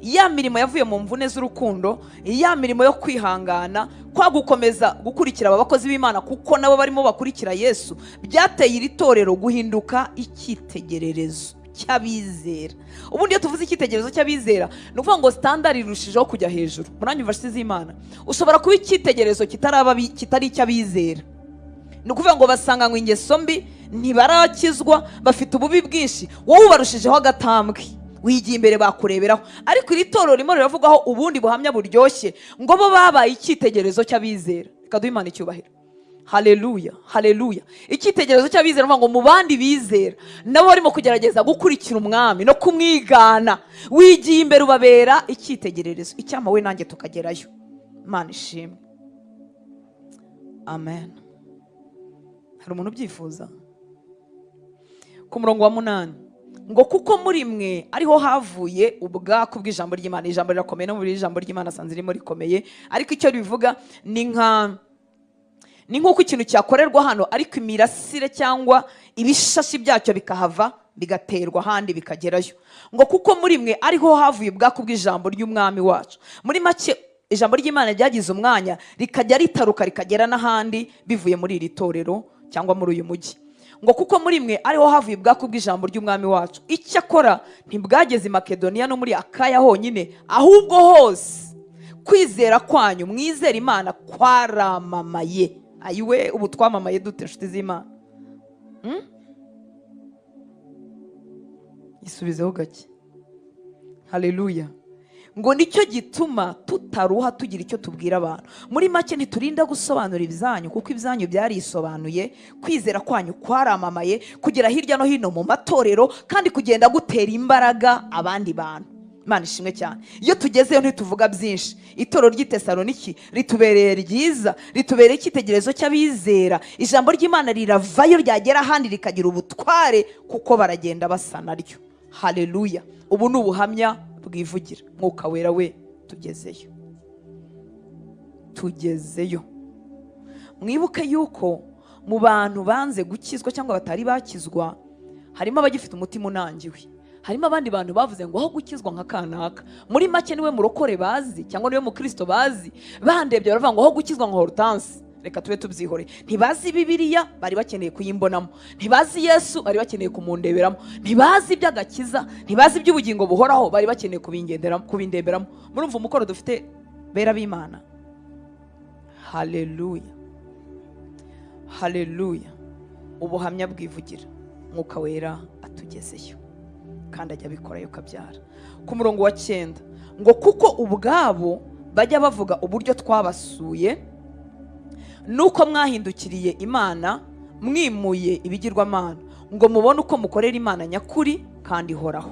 Ya mirimo yavuye mu mvune z'urukundo, ya mirimo yo kwihangana, kwa gukomeza gukurikira abakozi b'Imana kuko nabo barimo bakurikira Yesu, byateye iri torero guhinduka icyitegererezo cy'abizera. Ubundi iyo tuvuze icyitegererezo cy'abizera, ni ukuvuga ngo standard irushijeho kujya hejuru. Muranyumva nshuti z'Imana? Ushobora kuba icyitegererezo kitari icy'abizera, ni ukuvuga ngo basanganywe ingeso mbi, ntibarakizwa, bafite ububi bwinshi, wowe ubarushijeho agatambwe, wigiye imbere bakureberaho. Ariko iri torero ririmo riravugaho ubundi buhamya buryoshye ngo bo babaye icyitegererezo cy'abizera. Reka duhe Imana icyubahiro. Haleluya. Haleluya. Icyitegererezo cy'abizera ngo mu bandi bizera nabo barimo kugerageza gukurikira umwami no kumwigana, wigiye imbere ubabera icyitegererezo. Icyama we nanjye tukagerayo. Imana ishimwe. Amen. Hari umuntu ubyifuza? Ku murongo wa 8 ngo kuko muri mwe ariho havuye ubwaku bw'ijambo ry'Imana. Ijambo rirakomeye, no muri ijambo ry'Imana sanze ririmo rikomeye, ariko icyo bivuga ni nk'uko ikintu cyakorerwa hano ariko imirasire cyangwa ibishashi byacyo bikahava bigaterwa ahandi bikagerayo. Ngo kuko muri mwe ariho havuye ubwaku bw'ijambo ry'umwami wacu. Muri make ijambo ry'Imana ryagize umwanya rikajya ritaruka rikagera n'ahandi bivuye muri iri torero cyangwa muri uyu mujyi. Ngo kuko muri mwe ariho havuye ubwaku bw'ijambo ry'umwami wacu. Icyakora ntibwageze i Makedoniya no muri Akaya honyine, ahubwo hose kwizera kwanyu mwizera Imana kwaramamaye. Ayiwe, ubu twamamaye dute inshuti z'Imana? Isubizeho gake. Haleluya. Ngo nicyo gituma tutaruha tugira icyo tubwira abantu. Muri make ntiturinda gusobanura ibyanyu, kuko ibyanyu byarisobanuye. Kwizera kwanyu kwaramamaye kugera hirya no hino mu matorero, kandi kugenda gutera imbaraga abandi bantu. Imana ishimwe cyane. Iyo tugezeyo ntituvuga byinshi. Itorero ry'i Tesaloniki ritubereye ryiza, ritubereye icyitegererezo cy'abizera. Ijambo ry'Imana riravayo ryagera ahandi rikagira ubutware, kuko baragenda basa naryo. Haleluya. Ubu ni ubuhamya bwivugira. Mwuka wera we, tugezeyo. Mwibuke yuko mu bantu banze gukizwa cyangwa batari bakizwa, harimo abagifite umutima unangiwe. Harimo abandi bantu bavuze ngo aho gukizwa nka kanaka. Muri make niwe murokore bazi cyangwa niwe mukristo bazi, bandebye baravuga ngo aho gukizwa nka Hortense. Reka tube tubyihore. Ntibazi Bibiliya, bari bakeneye kuyimbonamo. Ntibazi Yesu, bari bakeneye kumundeberamo. Ntibazi iby'agakiza, ntibazi iby'ubugingo buhoraho, bari bakeneye kubindeberamo. Murumva umukoro dufite bera b'Imana. Haleluya. Haleluya. Ubuhamya bwivugira. Mwuka wera atugezeyo, kandi ajya abikorayo kabyara. Ku murongo wa 9 ngo kuko ubwabo bajya bavuga uburyo twabasuye, nuko mwahindukiriye Imana mwimuye ibigirwamana, ngo mubone uko mukorera Imana nyakuri kandi ihoraho,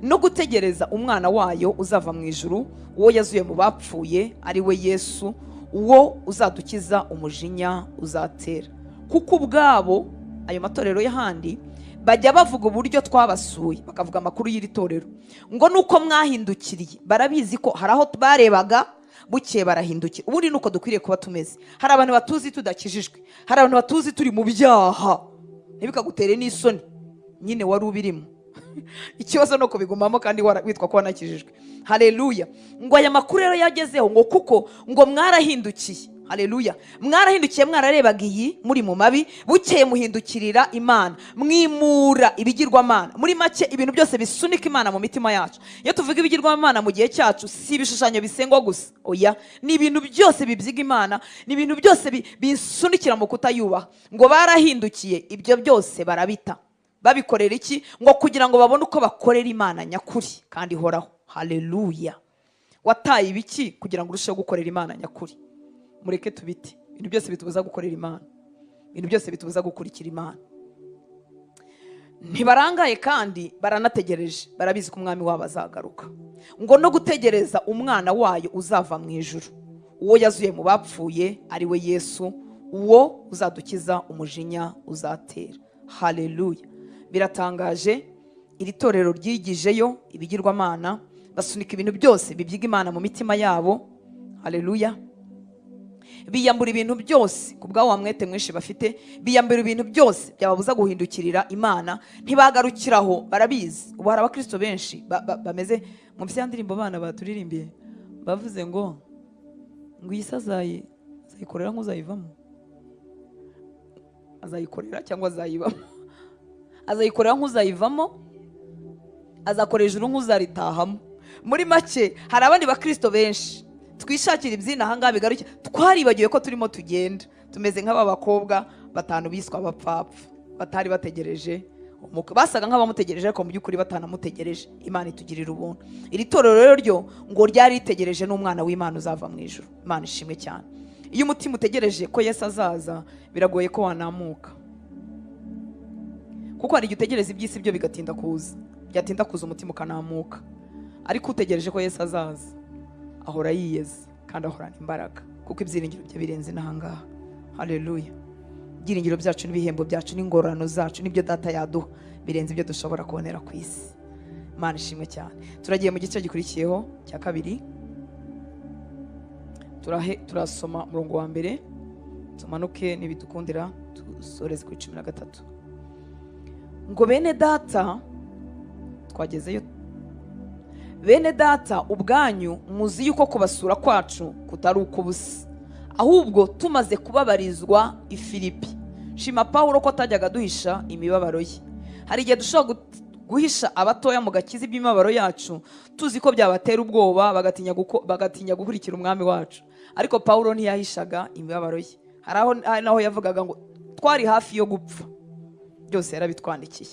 no gutegereza umwana wayo uzava mu ijuru, uwo yazuye mu bapfuye, ari we Yesu, uwo uzadukiza umujinya uzatera. Kuko ubwabo ayo matorero y'ahandi bajya bavuga uburyo twabasuye, bakavuga amakuru y'iri torero, ngo nuko mwahindukiriye. Barabizi ko hari aho barebaga bukeye barahindukira. Ubundi nuko dukwiriye kuba tumeze. Hari abantu batuzi tudakijijwe, hari abantu batuzi turi mu byaha, ntibikagutere n'isoni, nyine wari ubirimo. Ikibazo no kubigumamo kandi witwa ko wanakijijwe. Haleluya. Ngo aya makuru rero yagezeho, ngo kuko ngo mwarahindukiye. Haleluya. Mwarahindukiye, mwararebaga iyi muri mu mabi, bukeye muhindukirira Imana, mwimura ibigirwamana. Muri make ibintu byose bisunika Imana mu mitima yacu. Iyo tuvuga ibigirwamana mu gihe cyacu, si ibishushanyo bisengwa gusa, oya, ni ibintu byose bibyiga Imana, ni ibintu byose bisunikira mu kutayubaha. Ngo barahindukiye, ibyo byose barabita. Babikorera iki? Ngo kugira ngo babone uko bakorera Imana nyakuri kandi ihoraho. Haleluya. Wataye ibiki kugira ngo urusheho gukorera Imana nyakuri? Mureke tubite. Ibintu byose bitubuza gukorera Imana, ibintu byose bitubuza gukurikira Imana. Ntibarangaye kandi baranategereje, barabizi ko umwami wabo azagaruka. Ngo no gutegereza umwana wayo uzava mu ijuru, uwo yazuye mu bapfuye, ari we Yesu, uwo uzadukiza umujinya uzatera. Haleluya. Biratangaje. Iri torero ryigijeyo ibigirwamana, basunika ibintu byose bibyiga Imana mu mitima yabo. Haleluya. Biyambura ibintu byose kubwa wa mwete mwinshi bafite, biyambura ibintu byose byababuza guhindukirira Imana. Ntibagarukiraho, barabizi. Ubu hari abakristo benshi bameze mu byandirimbo bana baturirimbiye, bavuze ngo iyi azayikorera nk'uzayivamo, azayikorera cyangwa azayibamo, azayikorera nk'uzayivamo, azakorera ijuru nk'uzaritahamo. Muri make hari abandi bakristo benshi twishakira ibyina ahangaha bigaruke, twaribagiwe ko turimo tugenda tumeze nk'aba bakobwa 5 biswa abapfapfa, batari bategereje umuka, basaga nk'abamutegereje ariko mu by'ukuri batanamutegereje. Imana itugirira ubuntu. Iri torero rero ryo ngo ryari ritegereje n'umwana w'Imana uzava mu ijuru. Imana ishimwe cyane. Iyo umutima utegereje ko Yesu azaza, biragoye ko wanamuka, kuko hari igihe utegereza iby'isi byo bigatinda kuza, byatinda kuza umutima ukanamuka. Ariko utegereje ko Yesu azaza, ahora yiyeze kandi ahorana imbaraga, kuko ibyiringiro bye birenze n'ahangaha. Haleluya. Ibyiringiro byacu n'ibihembo byacu n'ingororano zacu nibyo data yaduha birenze ibyo dushobora kubonera ku isi. Imana ishimwe cyane. Turagiye mu gice gikurikiyeho cya kabiri, turasoma umurongo wa mbere, tumanuke n'ibidukundira dusoreze kuri 13. Ngo bene data, twagezeyo. Bene data, ubwanyu muzi yuko kubasura kwacu kutari ukubusa, ahubwo tumaze kubabarizwa i Filipi. Shima Pawulo ko atajyaga duhisha imibabaro ye. Hari igihe dushobora guhisha abatoya mu gakiza iby'imibabaro yacu, tuzi ko byabatera ubwoba bagatinya gukurikira umwami wacu. Ariko Pawulo ntiyahishaga imibabaro ye. Hari naho yavugaga ngo twari hafi yo gupfa, byose yarabitwandikiye.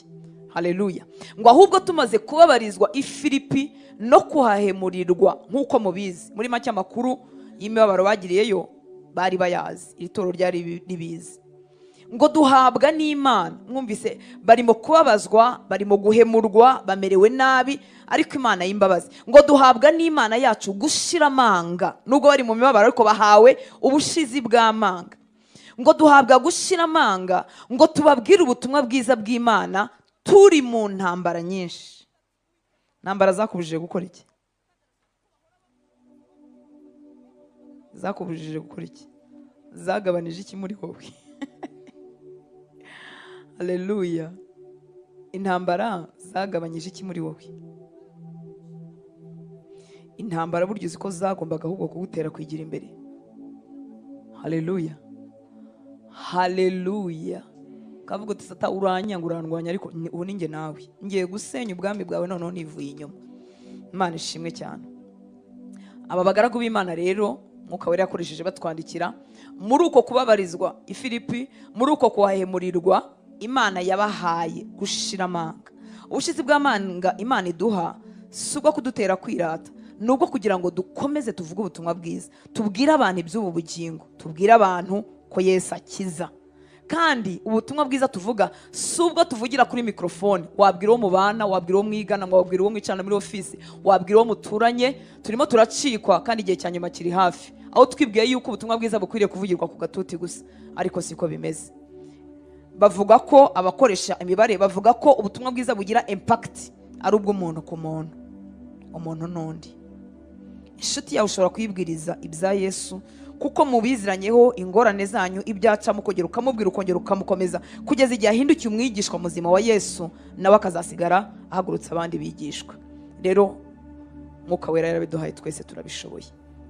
Haleluya. Ngo ahubwo tumaze kubabarizwa i Filipi no kuhahemurirwa, nk'uko mubizi. Muri make amakuru y'imibabaro bagiriyeyo bari bayazi, iri toro ryari ribizi. Ngo duhabwa n'Imana. Mwumvise, barimo kubabazwa, barimo guhemurwa, bamerewe nabi, ariko Imana y'imbabazi. Ngo duhabwa n'Imana yacu gushira amanga. Nubwo bari mu mibabaro ariko bahawe ubushizi bw'amanga. Ngo duhabwa gushira amanga, ngo tubabwire ubutumwa bwiza bw'Imana turi mu ntambara nyinshi. Ntambara zakubujije gukora iki? Zakubujije gukora iki? Zagabanije iki muri wowe? Haleluya. Intambara zagabanyije iki muri wowe? Intambara buryo uzi ko zagombaga ahubwo kugutera kwigira imbere. Haleluya. Haleluya. Kavuga uti Sata uranyanga urandwanya, ariko ubu ninjye nawe ngiye gusenya ubwami bwawe noneho nivuye inyuma. Imana ishimwe cyane. Aba bagaragu b'Imana rero Mwuka Wera yakoresheje batwandikira, muri uko kubabarizwa i Filipi, muri uko kuhahemurirwa, Imana yabahaye gushira amanga. Ubushizi bw'amanga Imana iduha si ubwo kudutera kwirata, nubwo kugira ngo dukomeze tuvuge ubutumwa bwiza, tubwire abantu iby'ubu bugingo, tubwire abantu ko Yesu akiza. Kandi ubutumwa bwiza tuvuga si ubwo tuvugira kuri mikrofone. Wabwira uwo mubana, wabwira uwo mwigana, wabwira uwo mwicana muri ofisi, wabwira uwo muturanye. Turimo turacikwa kandi igihe cya nyuma kiri hafi, aho twibwiye yuko ubutumwa bwiza bukwiriye kuvugirwa ku gatuti gusa, ariko siko bimeze. Bavuga ko abakoresha imibare bavuga ko ubutumwa bwiza bugira impact ari ubw'umuntu ku muntu, umuntu n'undi. Inshuti yawe ushobora kuyibwiriza ibya Yesu kuko mubiziranyeho ingorane zanyu, ibyaca mukongera ukamubwira, ukongera ukamukomeza, kugeza igihe ahindukiye umwigishwa muzima wa Yesu, nawe akazasigara ahagurutsa abandi bigishwa. Rero Mwuka Wera yarabiduhaye, twese turabishoboye.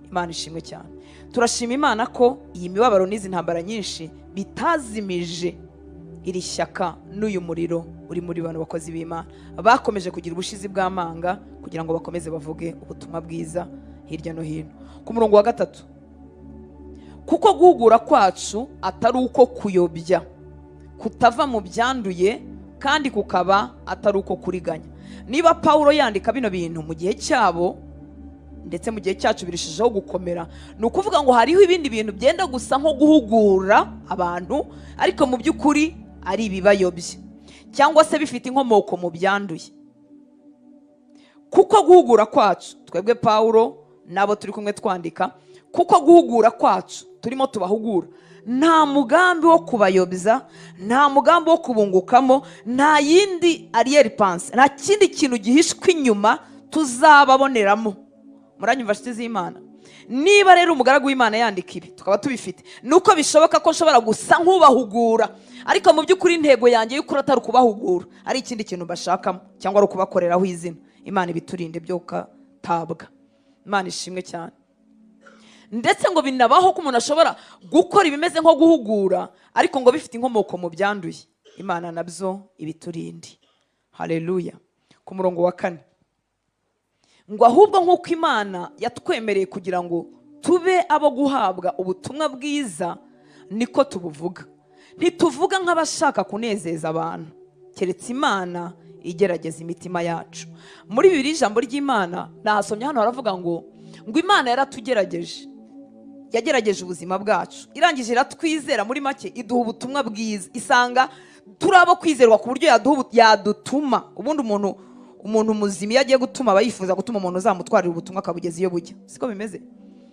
Imana ishimwe cyane. Turashima Imana ko iyi mibabaro n'izi ntambara nyinshi bitazimije iri shyaka n'uyu muriro uri muri bano bakozi b'Imana. Bakomeje kugira ubushizi bw'amanga kugira ngo bakomeze bavuge ubutumwa bwiza hirya no hino. Ku murongo wa 3, kuko guhugura kwacu atari uko kuyobya, kutava mu byanduye, kandi kukaba atari uko kuriganya. Niba Pawulo yandika bino bintu mu gihe cyabo ndetse mu gihe cyacu birishijeho gukomera, ni ukuvuga ngo hariho ibindi bintu byenda gusa nko guhugura abantu, ariko mu by'ukuri ari ibibayobye cyangwa se bifite inkomoko mu byanduye. Kuko guhugura kwacu, twebwe Pawulo nabo turi kumwe twandika, kuko guhugura kwacu turimo tubahugura, nta mugambi wo kubayobya, nta mugambi wo kubungukamo, nta yindi arrière pensée, nta kindi kintu gihishwe inyuma tuzababoneramo. Muranyumva nshuti z'Imana? Niba rero umugaragu w'Imana yandika ibi tukaba tubifite, nuko bishoboka ko nshobora gusa nk'ubahugura, ariko mu by'ukuri intego yanjye y'ukuri atari kubahugura, ari ikindi kintu bashakamo, cyangwa ari ukubakoreraho izina. Imana ibiturinde byo gutabwa. Imana ishimwe cyane. Ndetse ngo binabaho ko umuntu ashobora gukora ibimeze nko guhugura, ariko ngo bifite inkomoko mu byanduye. Imana nabyo ibiturinde. Haleluya. Ku murongo wa 4, ngo ahubwo nk'uko Imana yatwemereye kugira ngo tube abo guhabwa ubutumwa bwiza, niko tubuvuga. Ntituvuga nk'abashaka kunezeza abantu, keretse Imana igerageza imitima yacu. Muri Bibiliya ijambo ry'Imana nahasomye hano haravuga ngo Imana yaratugerageje, yagerageje ubuzima bwacu, irangije iratwizera. Muri make iduha ubutumwa bwiza, isanga turi abo kwizerwa ku buryo yadutuma. Ubundi umuntu muzima iyo agiye gutuma aba yifuza gutuma umuntu uzamutwarira ubutumwa akabugeza iyo bujya, siko bimeze?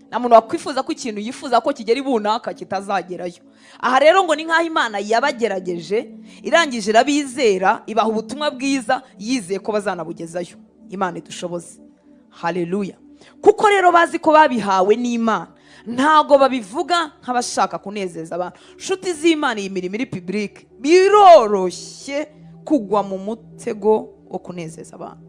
nta muntu wakwifuza ko ikintu yifuza ko kigera ibunaka kitazagerayo. Aha rero ngo ni nk'aho Imana yabagerageje irangije irabizera ibaha ubutumwa bwiza yizeye ko bazanabugezayo. Imana idushoboze. Haleluya. Kuko rero bazi ko babihawe n'Imana, ntago babivuga nk'abashaka kunezeza abantu. Nshuti z'Imana, iyi mirimo iri public, biroroshye kugwa mu mutego wo kunezeza abantu.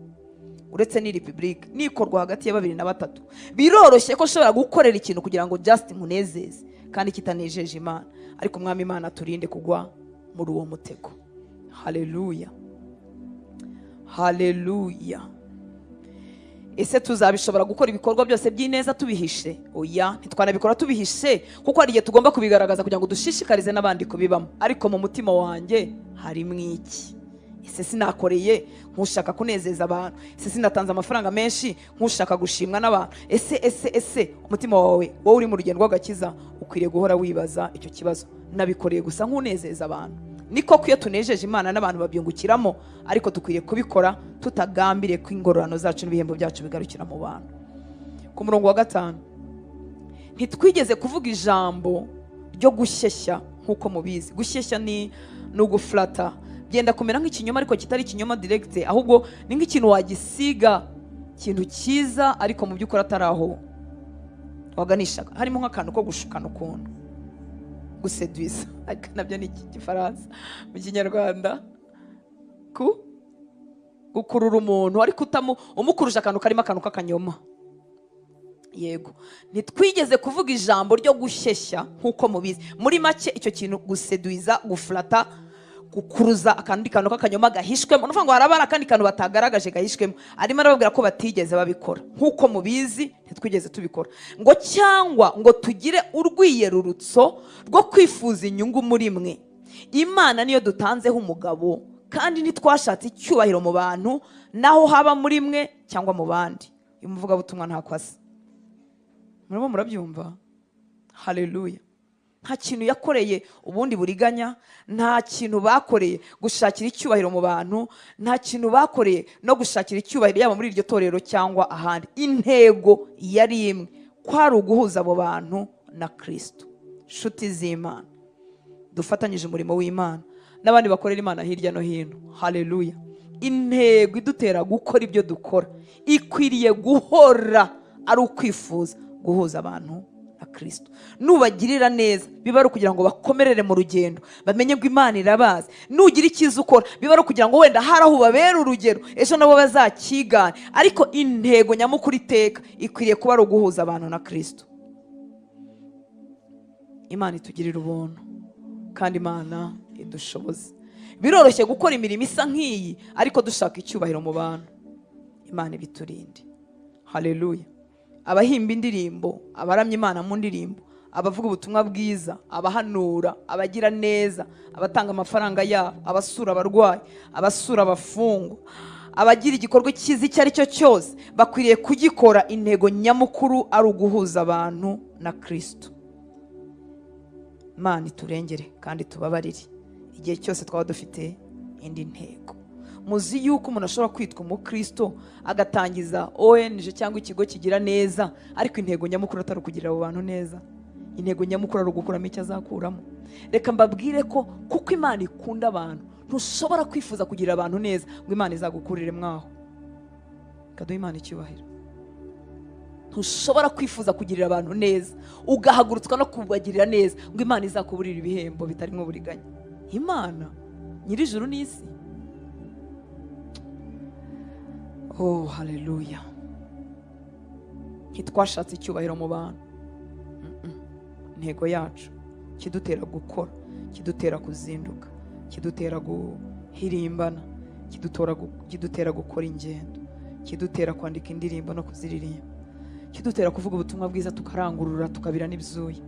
Uretse n'iri public nikorwa hagati ya 2 na 3, biroroshye ko ushobora gukorera ikintu kugira ngo just munezeze kandi kitanejeje Imana. Ariko Umwami Imana turinde kugwa muri uwo mutego. Haleluya. Haleluya. Ese tuzabishobora gukora ibikorwa byose by'ineza tubihishe? Oya, ntitwanabikora tubihishe, kuko hari igihe tugomba kubigaragaza kugira ngo dushishikarize n'abandi kubibamo. Ariko mu mutima wanjye harimo iki? Ese sinakoreye nkushaka kunezeza abantu? Ese sinatanze amafaranga menshi nkushaka gushimwa n'abantu? Ese umutima wawe wowe uri mu rugendo rw'agakiza ukwiriye guhora wibaza icyo kibazo. Nabikoreye gusa nkunezeza abantu? Niko iyo tunejeje Imana n'abantu babyungukiramo, ariko dukwiriye kubikora tutagambiriye ko ingororano zacu n'ibihembo byacu bigarukira mu bantu. Ku murongo wa 5, ntitwigeze kuvuga ijambo ryo gushyeshya nk'uko mubizi. Gushyeshya ni uguflata, byenda kumera nk'ikinyoma ariko kitari ikinyoma direct, ahubwo ni nk'ikintu wagisiga ikintu cyiza ariko mu by'ukuri atari aho waganishaga. Harimo nk'akantu ko gushukana ukuntu, guseduisa, ariko nabyo ni Igifaransa. Mu Kinyarwanda gukurura umuntu ariko umukuruje akantu karimo akantu k'akanyoma. Yego, ntitwigeze kuvuga ijambo ryo gushyeshya nk'uko mubizi. Muri make icyo kintu guseduiza, guflata, gukuruza akandi kantu k'akanyoma gahishwemo, nuvuga ngo harabara akandi kantu batagaragaje gahishwemo. Arimo arababwira ko batigeze babikora nk'uko mubizi, ntitwigeze tubikora. Ngo cyangwa ngo tugire urwiyerurutso rwo kwifuza inyungu muri mwe. Imana niyo dutanzeho umugabo, kandi ntitwashatse icyubahiro mu bantu, naho haba muri mwe cyangwa mu bandi. Uyu muvugabutumwa nta kwasa. Murimo murabyumva? Haleluya. Nta kintu yakoreye ubundi buriganya, nta kintu bakoreye gushakira icyubahiro mu bantu, nta kintu bakoreye no gushakira icyubahiro yaba muri iryo torero cyangwa ahandi. Intego yari imwe, kwari uguhuza abo bantu na Kristo. Nshuti z'Imana, dufatanyije umurimo w'Imana n'abandi bakorera Imana hirya no hino. Haleluya. Intego idutera gukora ibyo dukora ikwiriye guhora ari ukwifuza guhuza abantu na Kristo. Nubagirira neza biba ari kugira ngo bakomerere mu rugendo, bamenye ko Imana irabazi. Nugira icyiza ukora biba ari kugira ngo wenda haraho babera urugero, ejo nabo bazakigana. Ariko intego nyamukuru iteka ikwiriye kuba ari uguhuza abantu na Kristo. Imana itugirira ubuntu kandi Imana idushoboze. Biroroshye gukora imirimo isa nk'iyi ariko dushaka icyubahiro mu bantu. Imana ibiturinde. Haleluya. Abahimba indirimbo, abaramya Imana mu ndirimbo, abavuga ubutumwa bwiza, abahanura, abagira neza, abatanga amafaranga yabo, abasura abarwayi, abasura abafungwa, abagira igikorwa cyiza icyo ari cyo cyose, bakwiriye kugikora intego nyamukuru ari uguhuza abantu na Kristo. Imana iturengere kandi tubabarire igihe cyose twaba dufite indi ntego. Muzi yuko umuntu ashobora kwitwa umukristo agatangiza ONG cyangwa ikigo kigira neza, ariko intego nyamukuru atari ukugirira abo bantu neza. Intego nyamukuru ari ugukuramo icyo azakuramo. Reka mbabwire ko kuko Imana ikunda abantu, ntushobora kwifuza kugirira abantu neza ngo Imana izagukurire mwaho. Kaduha Imana icyubahiro. Ntushobora kwifuza kugirira abantu neza ugahagurutswa no kubagirira neza ngo Imana izakuburira ibihembo bitarimo buriganya. Imana nyir'ijuru n'isi. Oh, haleluya. Ntitwashatse icyubahiro mu bantu. Intego yacu kidutera gukora, kidutera kuzinduka, kidutera guhirimbana, kidutera gukora ingendo, kidutera kwandika indirimbo no kuziririmba, kidutera kuvuga ubutumwa bwiza tukarangurura tukabira n'ibyuya,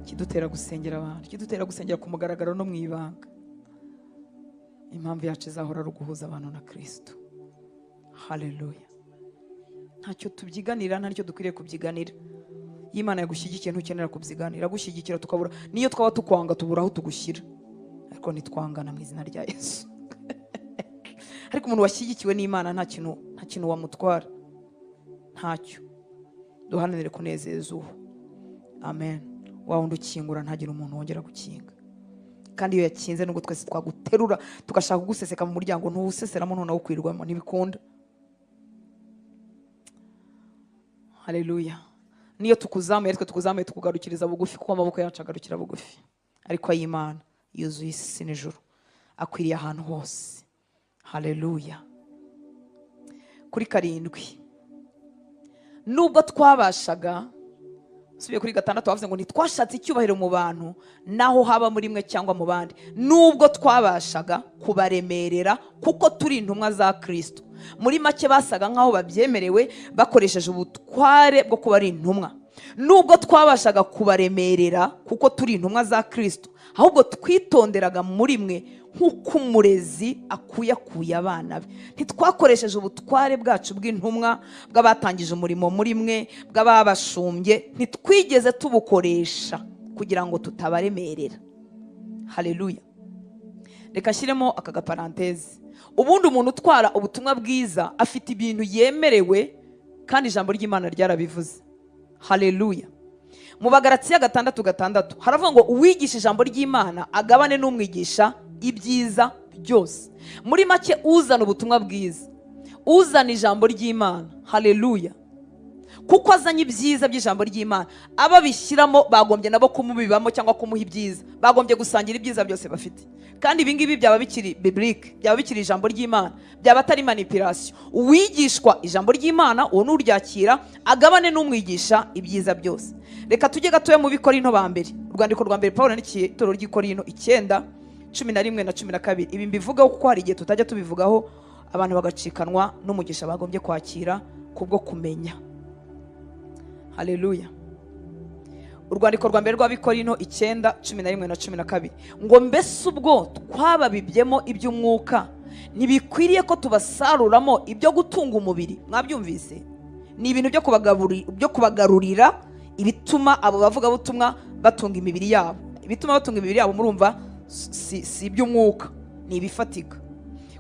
kidutera gusengera abantu, kidutera gusengera ku mugaragaro no mu ibanga. Impamvu yacu izahora ari uguhuza abantu na Kristo. Haleluya. Ntacyo tubyiganira, ntacyo dukwiriye kubyiganira. Imana yagushyigikiye ntukenera kubyiganira, gushyigikira tukabura, niyo twaba tukwanga tubura aho tugushyira, ariko ntitwangana mu izina rya Yesu. Ariko umuntu washyigikiwe n'Imana nta kintu wamutwara, ntacyo. duharanire kunezeza uwo. Amen. Wa wundi ukingura ntagire umuntu wongera gukinga, kandi iyo yakinze nubwo twese twaguterura tugashaka kuguseseka mu muryango ntuwuseseramo ntunawukwirwamo, ntibikunda. Haleluya. Niyo tukuzamuye twe tukuzamuye tukugarukiriza bugufi, kuko amaboko yacu agarukira bugufi, ariko ay'Imana yuzuye isi n'ijuru, akwiriye ahantu hose. Haleluya. Kuri 7, nubwo twabashaga, subiye kuri 6 bavuze ngo ntitwashatse icyubahiro mu bantu naho haba muri mwe cyangwa mu bandi, nubwo twabashaga kubaremerera kuko turi intumwa za Kristo. Muri make basaga nkaho babyemerewe bakoresheje ubutware bwo kuba ari intumwa. Nubwo twabashaga kubaremerera kuko turi intumwa za Kristo, ahubwo twitonderaga muri mwe nk'uko umurezi akuyakuye abana be. Ntitwakoresheje ubutware bwacu bw'intumwa bw'abatangije umurimo muri mwe, bw'ababashumbye, ntitwigeze tubukoresha kugira ngo tutabaremerera. Haleluya. Reka nshyiremo aka gaparantezi. Ubundi umuntu utwara ubutumwa bwiza afite ibintu yemerewe, kandi ijambo ry'Imana ryarabivuze. Haleluya. Mu Bagalatiya 6:6 haravuga ngo uwigisha ijambo ry'Imana agabane n'umwigisha ibyiza byose. Muri make uzana ubutumwa bwiza, uzana ijambo ry'Imana. Haleluya. Kuko azanye ibyiza by'ijambo ry'Imana, ababishyiramo bagombye nabo kumubibamo cyangwa kumuha ibyiza, bagombye gusangira ibyiza byose bafite. Kandi ibi ngibi byaba bikiri biblique, byaba bikiri ijambo ry'Imana, byaba atari manipulation. Uwigishwa ijambo ry'Imana uwo nuryakira agabane n'umwigisha ibyiza byose. Reka tujye gatoye mu Bikorinto ba mbere, urwandiko rwa mbere Paulo yandikiye itorero ry'Ikorinto 9:11 na 12. Ibi mbivugaho kuko hari igihe tutajya tubivugaho abantu bagacikanwa n'umugisha bagombye kwakira kubwo kumenya. Haleluya. Urwandiko rwa mbere rwa Bikorinto 9:11 na 12 ngo mbese ubwo twababibyemo iby'umwuka ntibikwiriye ko tubasaruramo ibyo gutunga umubiri. Mwabyumvise? Ni ibintu byo kubagarurira ibituma abo bavuga butumwa batunga imibiri yabo. Ibituma batunga imibiri yabo murumva si iby'umwuka, ni ibifatika.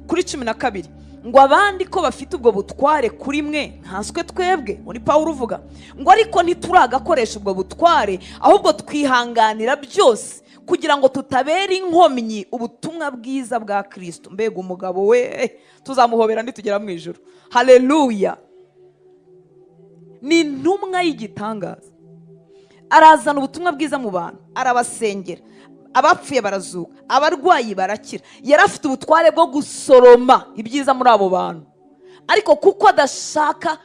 Kuri 12 ngo abandi ko bafite ubwo butware kuri mwe ntanswe twebwe. Muri Paulo uvuga ngo ariko ntituragakoresha ubwo butware, ahubwo twihanganira byose kugira ngo tutabera inkomyi ubutumwa bwiza bwa Kristo. Mbega umugabo we, tuzamuhobera nditugera mu ijuru. Haleluya. Ni intumwa y'igitangaza, arazana ubutumwa bwiza mu bantu, arabasengera, abapfuye barazuka, abarwayi barakira. Yari afite ubutware bwo gusoroma ibyiza muri abo bantu, ariko kuko adashaka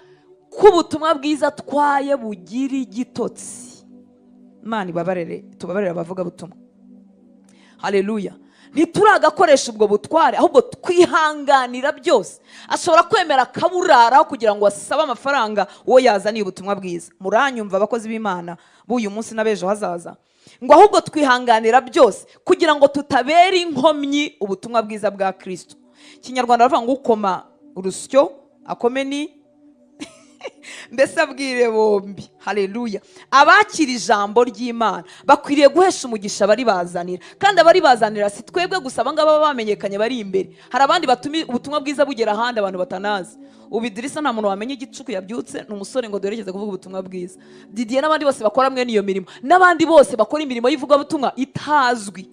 ko ubutumwa bwiza twaye bugira igitotsi, Imana tubabarere abavuga butumwa. Haleluya. Ntituragakoresha ubwo butware, ahubwo twihanganira byose. Ashobora kwemera kaburaraho kugira ngo asabe amafaranga uwo yazaniye ubutumwa bwiza. Muranyumva abakozi b'Imana b'uyu munsi n'abejo hazaza? Ngo ahubwo twihanganira byose kugira ngo tutabera inkomyi ubutumwa bwiza bwa Kristo. Kinyarwanda baravuga ngo ukoma urusyo akome ni mbese abwire bombi. Haleluya. Abakira ijambo ry'Imana bakwiriye guhesha umugisha bari bazanira, kandi abari bazanira si twebwe gusa, abangaba bamenyekanye bari imbere. Hari abandi batumi ubutumwa bwiza bugera ahandi abantu batanazi. Ubidirisa nta muntu wamenye igicuku yabyutse n'umusore ngo duherekeze kuvuga ubutumwa bwiza. Didier n'abandi bose bakora mwe niyo mirimo, n'abandi bose bakora imirimo y'ivuga butumwa itazwi.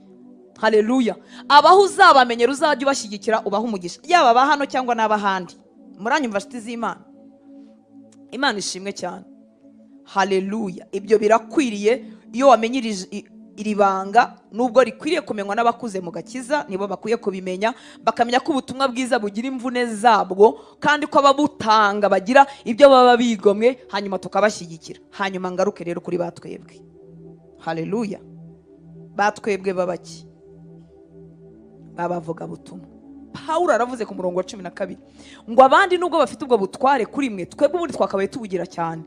Haleluya. Abaho uzabamenyera uzajya ubashyigikira ubaha umugisha, yaba aba hano cyangwa n'abahandi. Muranyumva nshuti z'Imana? Imana ishimwe cyane. Haleluya. Ibyo birakwiriye iyo wamenyirije iri banga, nubwo rikwiriye kumenywa n'abakuze mu gakiza, nibo bakwiye kubimenya, bakamenya ko ubutumwa bwiza bugira imvune zabwo, kandi ko ababutanga bagira ibyo baba bigomwe, hanyuma tukabashyigikira. Hanyuma ngaruke rero kuri batwebwe. Haleluya. Batwebwe babaki babavuga butumwa. Paulo aravuze ku murongo wa 12 ngo abandi nubwo bafite ubwo butware kuri mwe, twebwe ubundi twakabaye tubugira cyane.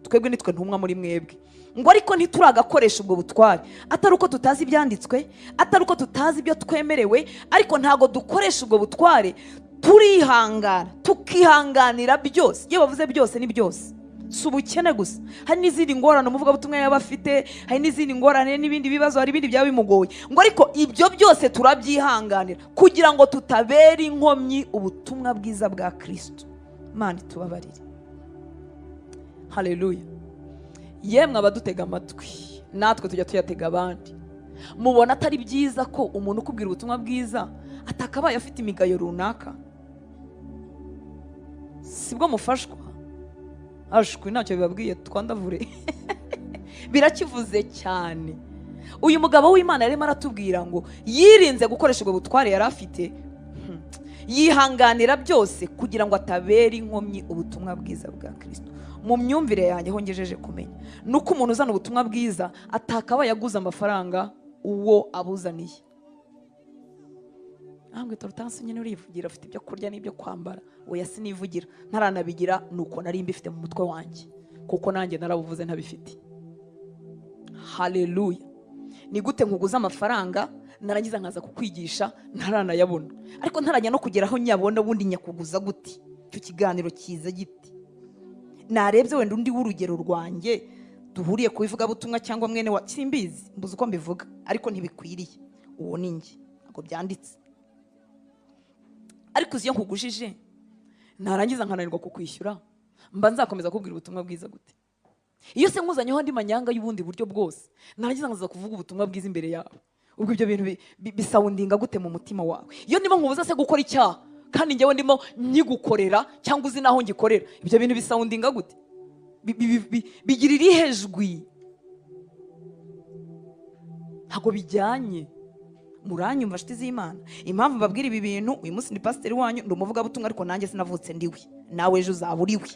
Twebwe nitwe ntumwa muri mwebwe. Ngo ariko ntituragakoresha ubwo butware, atari uko tutazi ibyanditswe, atari uko tutazi ibyo twemerewe, ariko ntago dukoresha ubwo butware, turihangana, tukihanganira byose. Iyo bavuze byose ni byose, si ubukene gusa, hari n'izindi ngorane umuvuga butumwa yaba afite, hari n'izindi ngorane n'ibindi bibazo, hari ibindi byaba bimugoye. Ngo ariko ibyo byose turabyihanganira kugira ngo tutabera inkomyi ubutumwa bwiza bwa Kristo. Imana tubabarire. haleluya. Yemwe abadutega amatwi, natwe tujya tuyatega abandi. Mubona atari byiza ko umuntu ukubwira ubutumwa bwiza atakabaye afite imigayo runaka? Sibwo mufashwa? Ashwi ntacyo bibabwiye twandavure. Birakivuze cyane. Uyu mugabo w'Imana yarimo aratubwira ngo yirinze gukoresha ubwo butware yari afite, yihanganira byose kugira ngo atabera inkomyi ubutumwa bwiza bwa Kristo. Mu myumvire yanjye ho ngejeje kumenya nuko umuntu uzana ubutumwa bwiza atakabaye yaguza amafaranga uwo abuzaniye. Ahubwo Torutansi nyine urivugira, afite ibyo kurya n'ibyo kwambara, oya sinivugira, ntaranabigira nuko nari mbifite mu mutwe wanjye, kuko nanjye narabuvuze ntabifite. Haleluya. Ni gute nkuguza amafaranga narangiza nkaza kukwigisha ntaranayabona, ariko ntarajya no kugeraho nyabona, ubundi nyakuguza gute? Icyo kiganiro kiza giti narebye wenda undi w'urugero rwanjye duhuriye kubivuga butumwa cyangwa mwene wa simbizi, mbuze uko mbivuga, ariko ntibikwiriye. Uwo ni njye, ntabwo byanditse. Ariko uzi iyo nkugujije narangiza nkananirwa kukwishyura, mba nzakomeza kubwira ubutumwa bwiza gute? Iyo se nkuzanyeho andi manyanga y'ubundi buryo bwose, narangiza nkaza kuvuga ubutumwa bwiza imbere yawe, ubwo ibyo bintu bisawundinga gute mu mutima wawe? Iyo ndimo nkubuza se gukora icyaha kandi njyewe ndimo nyigukorera, cyangwa uzi naho ngikorera, ibyo bintu bisawundinga gute? Bigira irihe jwi? Ntabwo bijyanye. Muranyumva nshuti z'Imana? Impamvu mbabwira ibi bintu, uyu munsi ni pasiteri wanyu, ndi umuvugabutumwa, ariko nanjye sinavutse ndiwe, nawe ejo uzaba uriwe.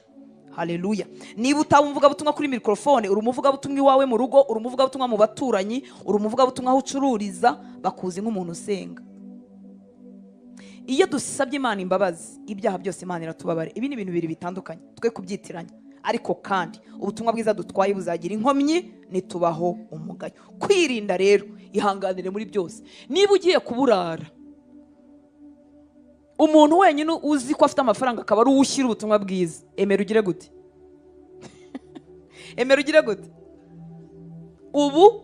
Haleluya. Niba utavuga butumwa kuri mikrofone, uri umuvugabutumwa iwawe mu rugo, uri umuvugabutumwa mu baturanyi, uri umuvugabutumwa aho ucururiza, bakuzi nk'umuntu usenga. Iyo dusabye Imana imbabazi, ibyaha byose Imana iratubabare. Ibi ni ibintu bibiri bitandukanye, twe kubyitiranya. Ariko kandi ubutumwa bwiza dutwaye buzagira inkomyi nitubaho umugayo. Kwirinda rero, ihanganire muri byose. Niba ugiye kuburara, umuntu wenyine uzi ko afite amafaranga akaba ari uwushyira ubutumwa bwiza, emera ugire gute? Emera ugire gute? Ubu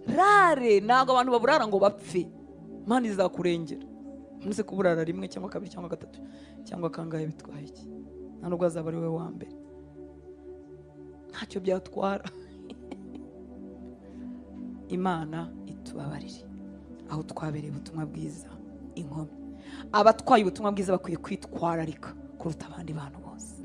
rare ntabwo abantu baburara ngo bapfe, Imana izakurengera. Muze kuburara rimwe cyangwa kabiri cyangwa gatatu cyangwa kangahe bitwaye iki? Nta nubwo azaba ari we wa mbere, ntacyo byatwara. Imana itubabarire aho twabereye ubutumwa bwiza inkomyi. Abatwaye ubutumwa bwiza bakwiye kwitwararika kuruta abandi bantu bose,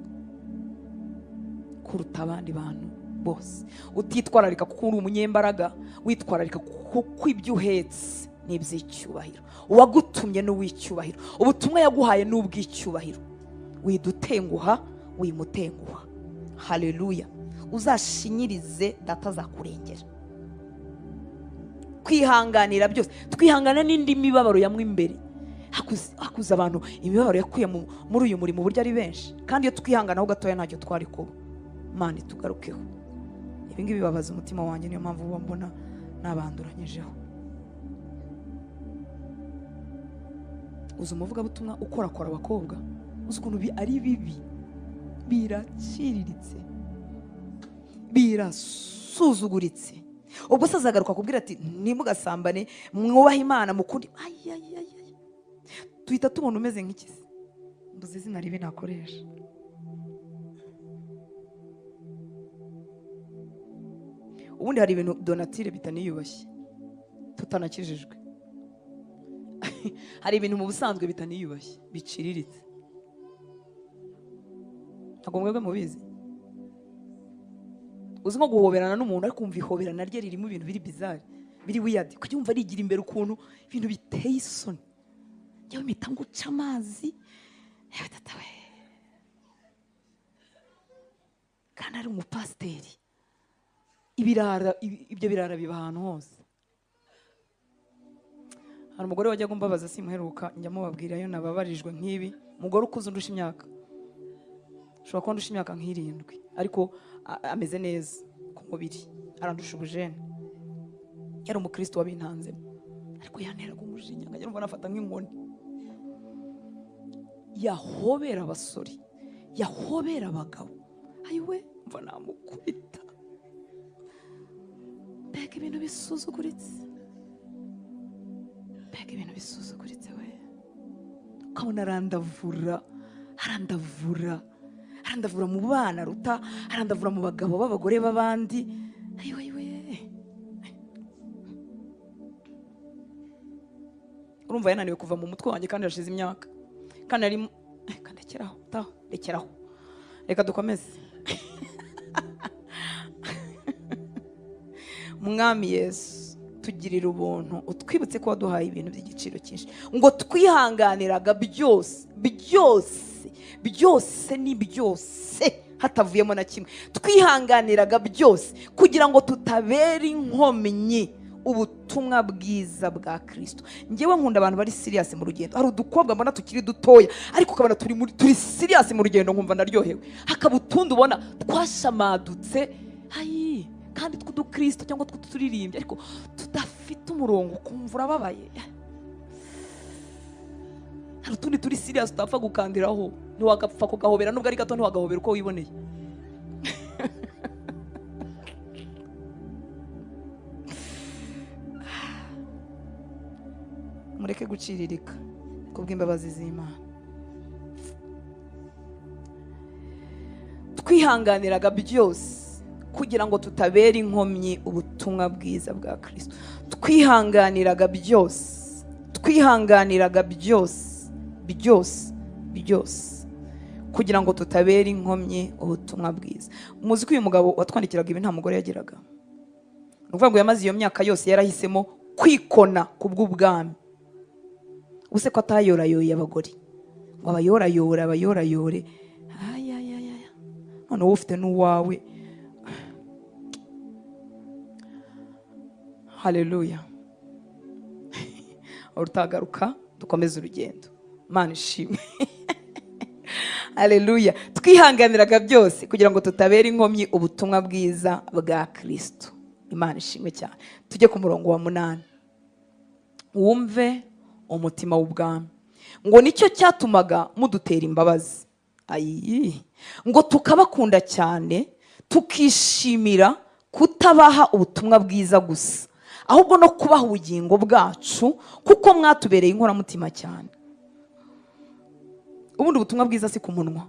kuruta abandi bantu bose. Utitwararika kuko uri umunyembaraga, witwararika kuko ibyo uhetse ni iby'icyubahiro. Uwagutumye ni uw'icyubahiro, ubutumwa yaguhaye ni ubw'icyubahiro. Widutenguha, wimutenguha. Haleluya. Uzashinyirize, data azakurengera. Kwihanganira byose, twihangana n'indi mibabaro yamwe imbere. Hakuza abantu imibabaro yakuye muri uyu murimo buryo ari benshi, kandi iyo twihanganaho gatoya ntacyo twari kuba. Imana itugarukeho. Ibi ngibi bibabaza umutima wanjye, niyo mpamvu uba mbona nabanduranyijeho. Uzi umuvugabutumwa ukorakora abakobwa, uzi ukuntu ari bibi, biraciriritse, birasuzuguritse. Ubwo se azagaruka kubwira ati ntimugasambane, mwubahe Imana mukundi. Tuhita tubona umeze nk'ikisi. Mbuze izina ribi nakoresha. Ubundi hari ibintu donatire bitaniyubashye, tutanakijijwe. Hari ibintu mu busanzwe bitaniyubashye, biciriritse. Ntabwo mwebwe mubizi? Uzi nko guhoberana n'umuntu ariko umva ihoberana rye ririmo ibintu biri bizarre, biri weird, kuko yumva rigira imbere ukuntu ibintu biteye isoni. Yewe mpita nguca amazi, kandi ari umupasiteri. Ibyo birara biba ahantu hose. Hari umugore wajya kumbabaza simuheruka, njya mubabwira yo nababarijwe nk'ibi. Umugore ukuze undusha imyaka, ushobora kuba ndusha imyaka nk'7, ariko ameze neza ku mubiri, arandusha ubujene. Yari umukristo wabintanzemo, ariko yanteraga umujinya, nkajya numva nafata nk'inkoni. Yahobera abasore, yahobera abagabo, ayiwe mva namukubita. Mbega ibintu bisuzuguritse, mbega ibintu bisuzuguritse we. Ukabona arandavura arandavura mu bana ruta, arandavura mu bagabo b'abagore b'abandi. Urumva yananiwe kuva mu mutwe wanjye kandi yashize imyaka, kandi ari rekeraho, reka dukomeze. Mwami Yesu, tugirira ubuntu, utwibutse ko waduhaye ibintu by'igiciro cyinshi, ngo twihanganiraga byose ni byose hatavuyemo na kimwe, twihanganiraga byose kugira ngo tutabera inkomyi ubutumwa bwiza bwa Kristo. Ngewe nkunda abantu bari serious mu rugendo. Hari udukobwa mbona tukiri dutoya ariko ukabona turi serious mu rugendo, nkumva ndaryohewe. Hakaba utundi ubona twashamadutse kandi tw'udukristo cyangwa tw'uturirimbye ariko tudafite umurongo, kumva urababaye. Hari utundi turi serious utapfa gukandiraho, ntiwagapfa kugahobera nubwo ari gato, ntiwagahobera uko wiboneye. Mureke guciririka kubw'imbabazi z'Imana. Twihanganiraga byose kugira ngo tutabera inkomyi ubutumwa bwiza bwa Kristo. Twihanganiraga byose kugira ngo tutabera inkomyi ubutumwa bwiza. Muzi ko uyu mugabo watwandikiraga ibi nta mugore yagiraga. Nuvuga ngo yamaze iyo myaka yose yarahisemo kwikona kubw'ubwami. Use ko atayorayoye abagore, ngo abayorayore. None wowe ufite n'uwawe. Haleluya. Urutagaruka dukomeza urugendo. Mana ishimwe. Haleluya. Twihanganiraga byose kugira ngo tutabera inkomyi ubutumwa bwiza bwa Kristo. Imana ishimwe cyane. Tujye ku murongo wa 8. Wumve umutima w'ubwami, ngo nicyo cyatumaga mudutera imbabazi. Ngo tukabakunda cyane, tukishimira kutabaha ubutumwa bwiza gusa, ahubwo no kubaha ubugingo bwacu, kuko mwatubereye inkoramutima cyane. Ubundi ubutumwa bwiza si ku munwa.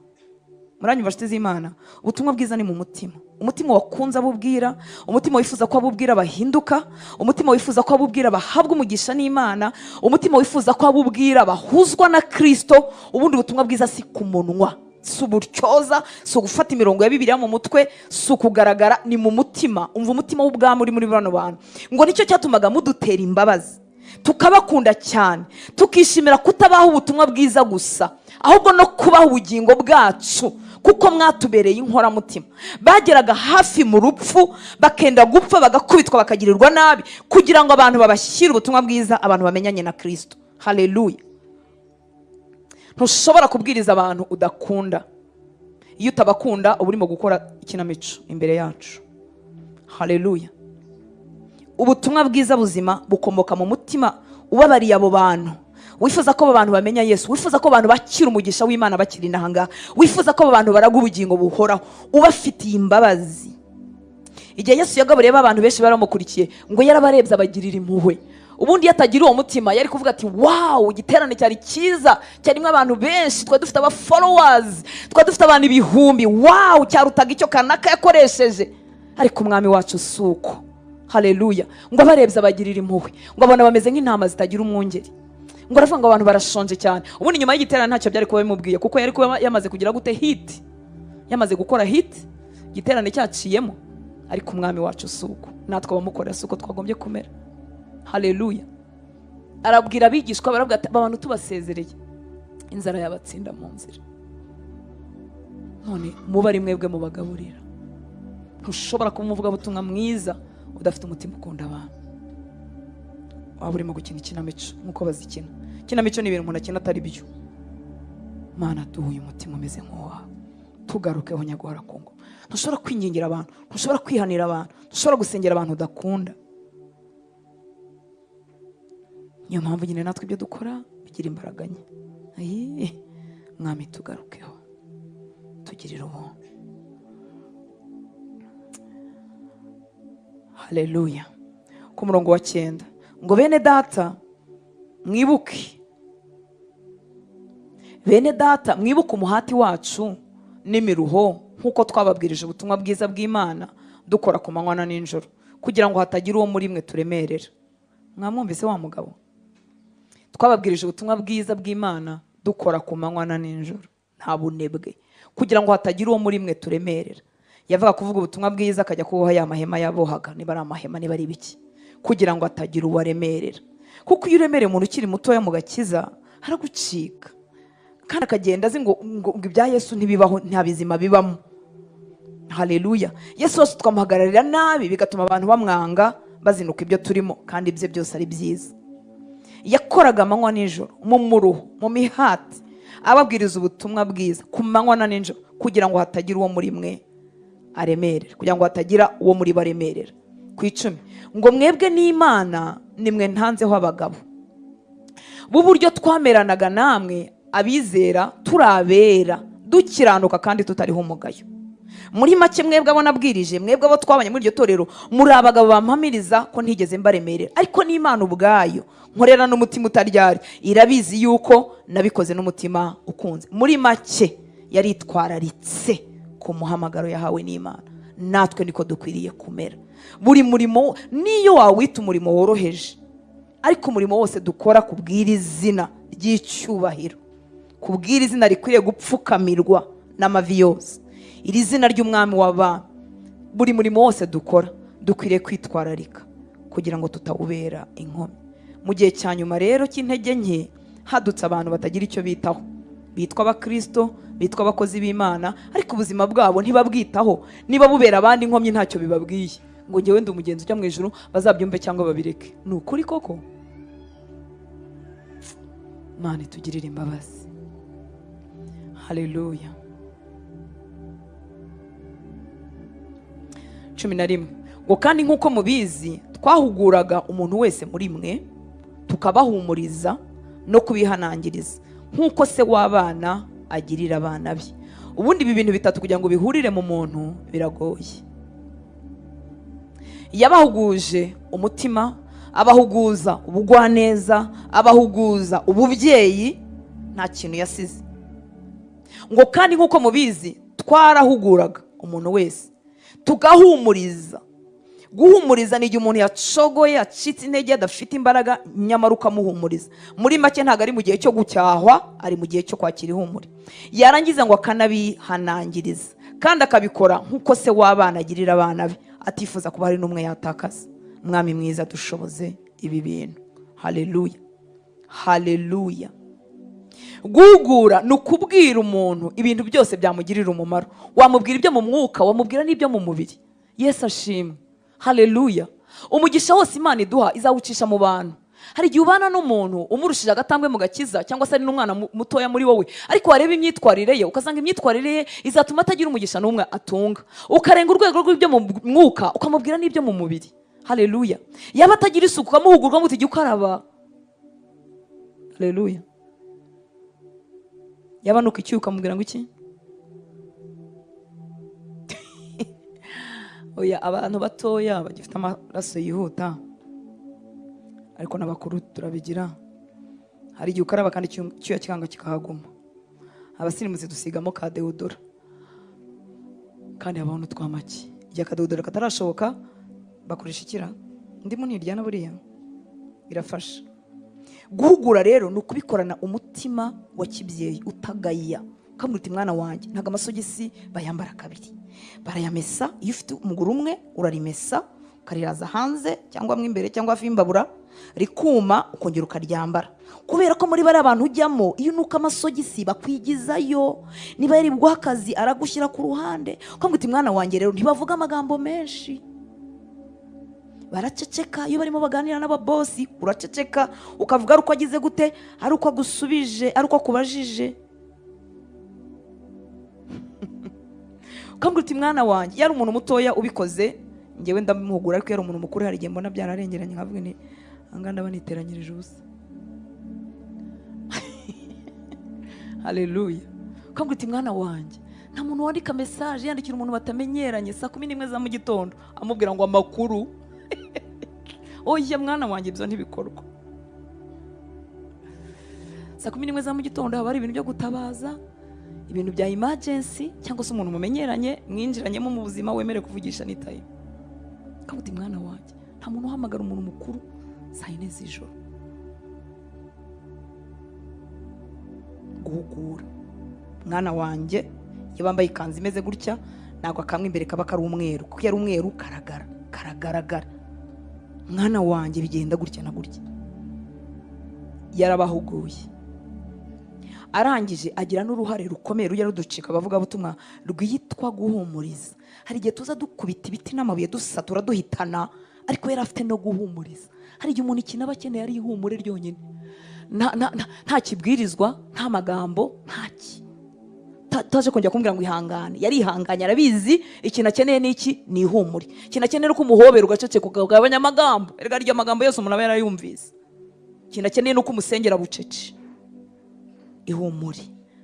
Muranyumva nshuti z'Imana? Ubutumwa bwiza ni mu mutima. Umutima wakunze abubwira, umutima wifuza ko abubwira bahinduka, umutima wifuza ko abubwira bahabwa umugisha n'Imana, umutima wifuza ko abubwira bahuzwa na Kristo. Ubundi ubutumwa bwiza si ku munwa, si uburyoza, si ugufata imirongo ya Bibiliya mu mutwe, si ukugaragara, ni mu mutima. Umva umutima w'ubwami uri muri bano bantu. Ngo nicyo cyatumaga mudutera imbabazi, tukabakunda cyane, tukishimira kutabaha ubutumwa bwiza gusa, ahubwo no kubaha ubugingo bwacu, kuko mwatubereye inkoramutima. Bageraga hafi mu rupfu, bakenda gupfa, bagakubitwa, bakagirirwa nabi, kugira ngo abantu babashyire ubutumwa bwiza, abantu bamenyanye na Kristo. Haleluya. Ntushobora kubwiriza abantu udakunda. Iyo utabakunda uba urimo gukora ikinamico imbere yacu. Haleluya. Ubutumwa bwiza buzima bukomoka mu mutima ubabariye abo bantu, wifuza ko abantu bamenya Yesu, wifuza ko abantu bakira umugisha w'Imana bakiri nahanga, wifuza ko abantu baraga ubugingo buhoraho, ubafitiye imbabazi. Igihe Yesu yagaburiye abantu benshi baramukurikiye, ngo yarabarebye abagirira impuhwe. Ubundi yatagira uwo mutima yari kuvuga ati wow, igiterane cyari cyiza, cyarimo abantu benshi, twa dufite aba followers, twa dufite abantu ibihumbi, wow, cyarutaga icyo kanaka yakoresheje. Ariko umwami wacu suko. Haleluya. Ngo abarebye abagirira impuhwe, ngo abana bameze nk'intama zitagira umwungeri. Ngo aravuga ngo abantu barashonje cyane. Ubundi nyuma y'igiterane ntacyo byari kuba bimubwiye, kuko yari kuba yamaze kugira gute hit, yamaze gukora hit, igiterane cyaciyemo. Ariko umwami wacu suko, natwe abamukorera suko twagombye kumera. Haleluya. Arabwira abigishwa, barabwira ati abantu tubasezereye, inzara yabatsinda mu nzira, none muba ari mwebwe mubagaburira. Ntushobora kuba umuvuga butumwa mwiza udafite umutima ukunda abantu. Waba urimo gukina ikinamico nk'uko bazikina. Ikinamico ni ibintu umuntu akina atari byo. Mana duhuye umutima umeze nk'uwawe, tugarukeho nyaguhara ku ngoma. Ntushobora kwingingira abantu, ntushobora kwihanira abantu, ntushobora gusengera abantu udakunda. Niyo mpamvu nyine natwe ibyo dukora bigira imbaraga nke. Mwami tugarukeho, tugirire ubuntu. Haleluya. Ku murongo wa 9, ngo bene data mwibuke umuhati wacu n'imiruho nk'uko twababwirije ubutumwa bwiza bw'Imana dukora ku manywa na nijoro, kugira ngo hatagira uwo muri mwe turemerera. Mwamwumvise wa mugabo? Twababwirije ubutumwa bwiza bw'Imana dukora ku manywa na nijoro, nta bunebwe, kugira ngo hatagira uwo muri mwe turemerera. Yavuga kuvuga ubutumwa bwiza akajya kuboha ya mahema yabohaga, niba ari amahema niba ari ibiki, kugira ngo hatagira uwo aremerera. Kuko iyo uremereye umuntu ukiri mutoya mu gakiza haragucika, kandi akagenda azi ngo ibya Yesu ntibibaho, nta bizima bibamo. Haleluya. Yesu wose twamuhagararira nabi bigatuma abantu bamwanga, bazinuka ibyo turimo, kandi ibye byose ari byiza. Yakoraga amanywa nijoro mu muruho, mu mihati, ababwiriza ubutumwa bwiza ku manywa na nijoro, kugira ngo hatagira uwo muri mwe aremerera, kugira ngo hatagira uwo muri baremerera. Ku 10 ngo mwebwe n'Imana nimwe ntanzeho abagabo b'uburyo twameranaga namwe abizera turabera, dukiranuka kandi tutariho umugayo. Muri make mwebwe abo nabwirije, mwebwe abo twabanye muri iryo torero, muri abagabo bampamiriza ko ntigeze mbaremerera, ariko n'Imana ubwayo nkorera n'umutima utaryari irabizi yuko nabikoze n'umutima ukunze. Muri make yaritwararitse ku muhamagaro yahawe n'Imana. Natwe niko dukwiriye kumera. Buri murimo niyo wawita umurimo woroheje, ariko umurimo wose dukora kubwira izina ry'icyubahiro, kubwira izina rikwiriye gupfukamirwa n'amavi yose, iri zina ry'umwami w'abami. Buri murimo wose dukora dukwiriye kwitwararika kugira ngo tutawubera inkomyi. Mu gihe cya nyuma rero cy'intege nke, hadutse abantu batagira icyo bitaho, bitwa abakristo, bitwa abakozi b'Imana, ariko ubuzima bwabo ntibabwitaho. Niba bubera abandi inkomyi ntacyo bibabwiye, ngo njyewe ndi umugenzi ujya mu ijuru, bazabyumve cyangwa babireke. Ni ukuri koko? Mana itugirire imbabazi. Haleluya. 11 ngo kandi nk'uko mubizi twahuguraga umuntu wese muri mwe, tukabahumuriza no kubihanangiriza nk'uko se w'abana agirira abana be. Ubundi ibi bintu bitatu kugira ngo bihurire mu muntu biragoye. Yabahuguje umutima, abahuguza ubugwaneza, abahuguza ububyeyi, nta kintu yasize. Ngo kandi nk'uko mubizi twarahuguraga umuntu wese tugahumuriza. Guhumuriza ni igihe umuntu yacogoye, yacitse intege, adafite imbaraga, nyamara ukamuhumuriza. Muri make ntabwo ari mu gihe cyo gucyahwa, ari mu gihe cyo kwakira ihumure. Yarangiza ngo akanabihanangiriza, kandi akabikora nk'uko se w'abana agirira abana be, atifuza kuba hari n'umwe yatakaza. Mwami mwiza dushoboze ibi bintu. Haleluya, haleluya. Guhugura ni ukubwira umuntu ibintu byose byamugirira umumaro. Wamubwira ibyo mu mwuka, wamubwira n'ibyo mu mubiri. Yesu ashimwe. Haleluya. Umugisha wose Imana iduha izawucisha mu bantu. Hari igihe ubana n'umuntu umurushije agatambwe mu gakiza, cyangwa se ari n'umwana mutoya muri wowe, ariko wareba imyitwarire ye ukasanga imyitwarire ye izatuma atagira umugisha n'umwe atunga. Ukarenga urwego rw'ibyo mu mwuka ukamubwira n'ibyo mu mubiri. Haleluya. Yaba atagira isuku ukamuhugurwa muti jya ukaraba. Haleluya. Yaba nuko iki ukamubwira ngo iki? Oya, abantu batoya bagifite amaraso yihuta, ariko n'abakuru turabigira. Hari igihe ukaraba kandi cyuya kikanga kikahaguma. Abasirimuzi dusigamo ka deodora, kandi abantu twamaki. Igihe ka deodora katarashoboka bakoresha ikira. Ndimo ntiryana buriya birafasha. Guhugura rero ni ukubikorana umutima wa kibyeyi utagaya. Ukamwita mwana wanjye, ntago amasogisi bayambara kabiri, barayamesa. Iyo ufite umuguru umwe urarimesa ukariraza hanze cyangwa mo imbere cyangwa hafi y'imbabura, rikuma ukongera ukaryambara. Kubera ko muri bari abantu ujyamo, iyo nuka amasogisi bakwigizayo, niba yari bwa akazi aragushyira ku ruhande. Ukamwita mwana wanjye rero ntibavuga amagambo menshi, baraceceka. Iyo barimo baganira n'ababosi uraceceka, ukavuga ari uko agize gute, ari uko agusubije, ari uko akubajije. Ukambwira uti mwana wanjye, yari umuntu mutoya ubikoze, ngewe ndamuhugura, ariko yari umuntu mukuru hari igihe mbona byararengeranye, nkavuga ni anga ndaba niteranyirije ubusa. Haleluya. Ukambwira uti mwana wanjye, nta muntu wandika message yandikira umuntu batamenyeranye saa 11 za mu gitondo amubwira ngo amakuru. Oya mwana wanjye, ibyo ntibikorwa. Saa 11 za mu gitondo haba hari ibintu byo gutabaza, ibintu bya emergency cyangwa se umuntu mumenyeranye mwinjiranyemo mu buzima wemere kuvugisha n'itayi kabuti mwana wanjye nta muntu uhamagara umuntu mukuru saa 4 z'ijoro guhugura mwana wanjye iyo bambaye ikanzu imeze gutya ntabwo akamwe imbere kaba kari umweru kuko yari umweru karagaragara mwana wanjye bigenda gutya na gutya yarabahuguye arangije agira n'uruhare rukomeye rujya ruducika bavuga butumwa rwitwa guhumuriza. Hari igihe tuza dukubita ibiti n'amabuye dusatura duhitana ariko yari afite no guhumuriza. Hari igihe umuntu ikintu aba akeneye ari ihumure ryonyine, nta kibwirizwa, nta magambo, ntaki taje kongera kumbwira ngo ihangane. Yari ihanganye, arabizi ikintu akeneye n'iki ni ihumure. Ikintu akeneye ko umuhobera ugaceceka ukagabanya amagambo, erega aryo amagambo yose umuntu aba yarayumvise. Ikintu akeneye no kumusengera bucece. Ihumure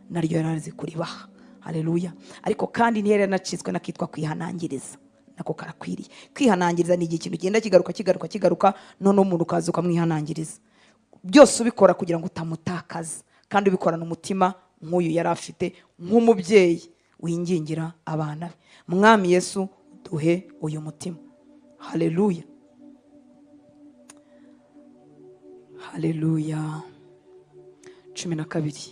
naryo yarazi kuribaha. Haleluya. Ariko kandi ntiyari nacitswe nakitwa kwihanangiriza, nako karakwiriye. Kwihanangiriza ni ikintu kigenda kigaruka none umuntu ukaza ukamwihanangiriza. Byose ubikora kugira ngo utamutakaza, kandi ubikorana umutima nk'uyu yari afite nk'umubyeyi wingingira abana be. Mwami Yesu duhe uyu mutima. Haleluya. Haleluya. 12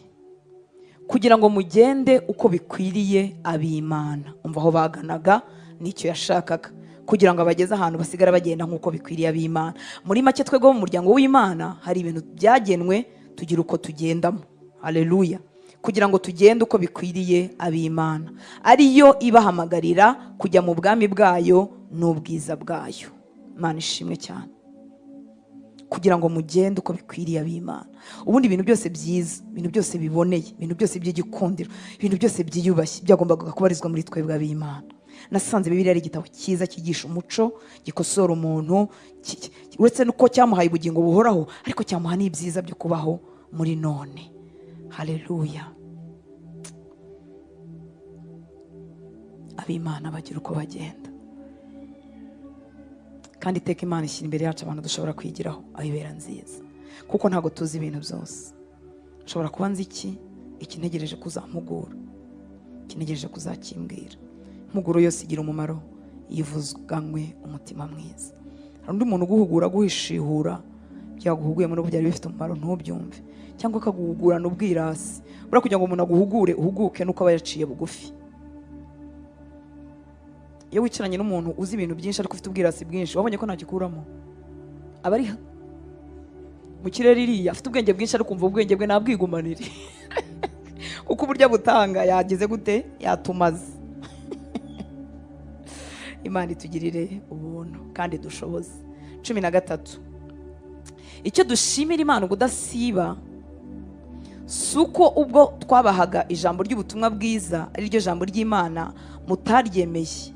kugira ngo mugende uko bikwiriye ab'Imana. Umva aho baganaga nicyo yashakaga, kugira ngo abageze ahantu basigara bagenda nk'uko bikwiriye ab'Imana. Muri make twego mu muryango w'Imana hari ibintu byagenwe tugira uko tugendamo. Haleluya. Kugira ngo tugende uko bikwiriye ab'Imana, ariyo ibahamagarira kujya mu bwami bwayo n'ubwiza bwayo. Imana ishimwe cyane. Kugira ngo mugende uko bikwiriye ab'Imana. Ubundi ibintu byose byiza, ibintu byose biboneye, ibintu byose by'igikundiro, ibintu byose byiyubashye byagombaga kubarizwa muri twebwe ab'Imana. Nasanze Bibiliya ari igitabo cyiza kigisha umuco, gikosora umuntu, uretse nuko cyamuhaye ubugingo buhoraho, ariko cyamuha n'ibyiza byo kubaho muri none. Haleluya. Ab'Imana bagira uko bagenda, kandi iteka Imana ishyira imbere yacu abantu dushobora kwigiraho ayibera nziza, kuko ntago tuzi ibintu byose. Ushobora kuba nzi iki ntegereje kuzampugura, kinegereje kuzakimbwira. Impuguro yose igira umumaro yivuzganwe umutima mwiza. Hari undi muntu guhugura guhishihura, byaguhuguye muri byari bifite umumaro ntubyumve, cyangwa akaguhugurana ubwirasi. Bura kugira ngo umuntu aguhugure uhuguke nuko aba yaciye bugufi. Iyo wicaranye n'umuntu uzi ibintu byinshi ariko ufite ubwirasi bwinshi, wabonye ko ntagikuramo, aba ari mu kirere iriya afite ubwenge bwinshi ariko umva ubwenge bwe nabwigumanire kuko uburyo butanga yagize gute, yatumaze. Imana itugirire ubuntu kandi dushoboze. 13 icyo dushimira Imana ubudasiba suko ubwo twabahaga ijambo ry'ubutumwa bwiza ari ryo jambo ry'Imana mutaryemeye.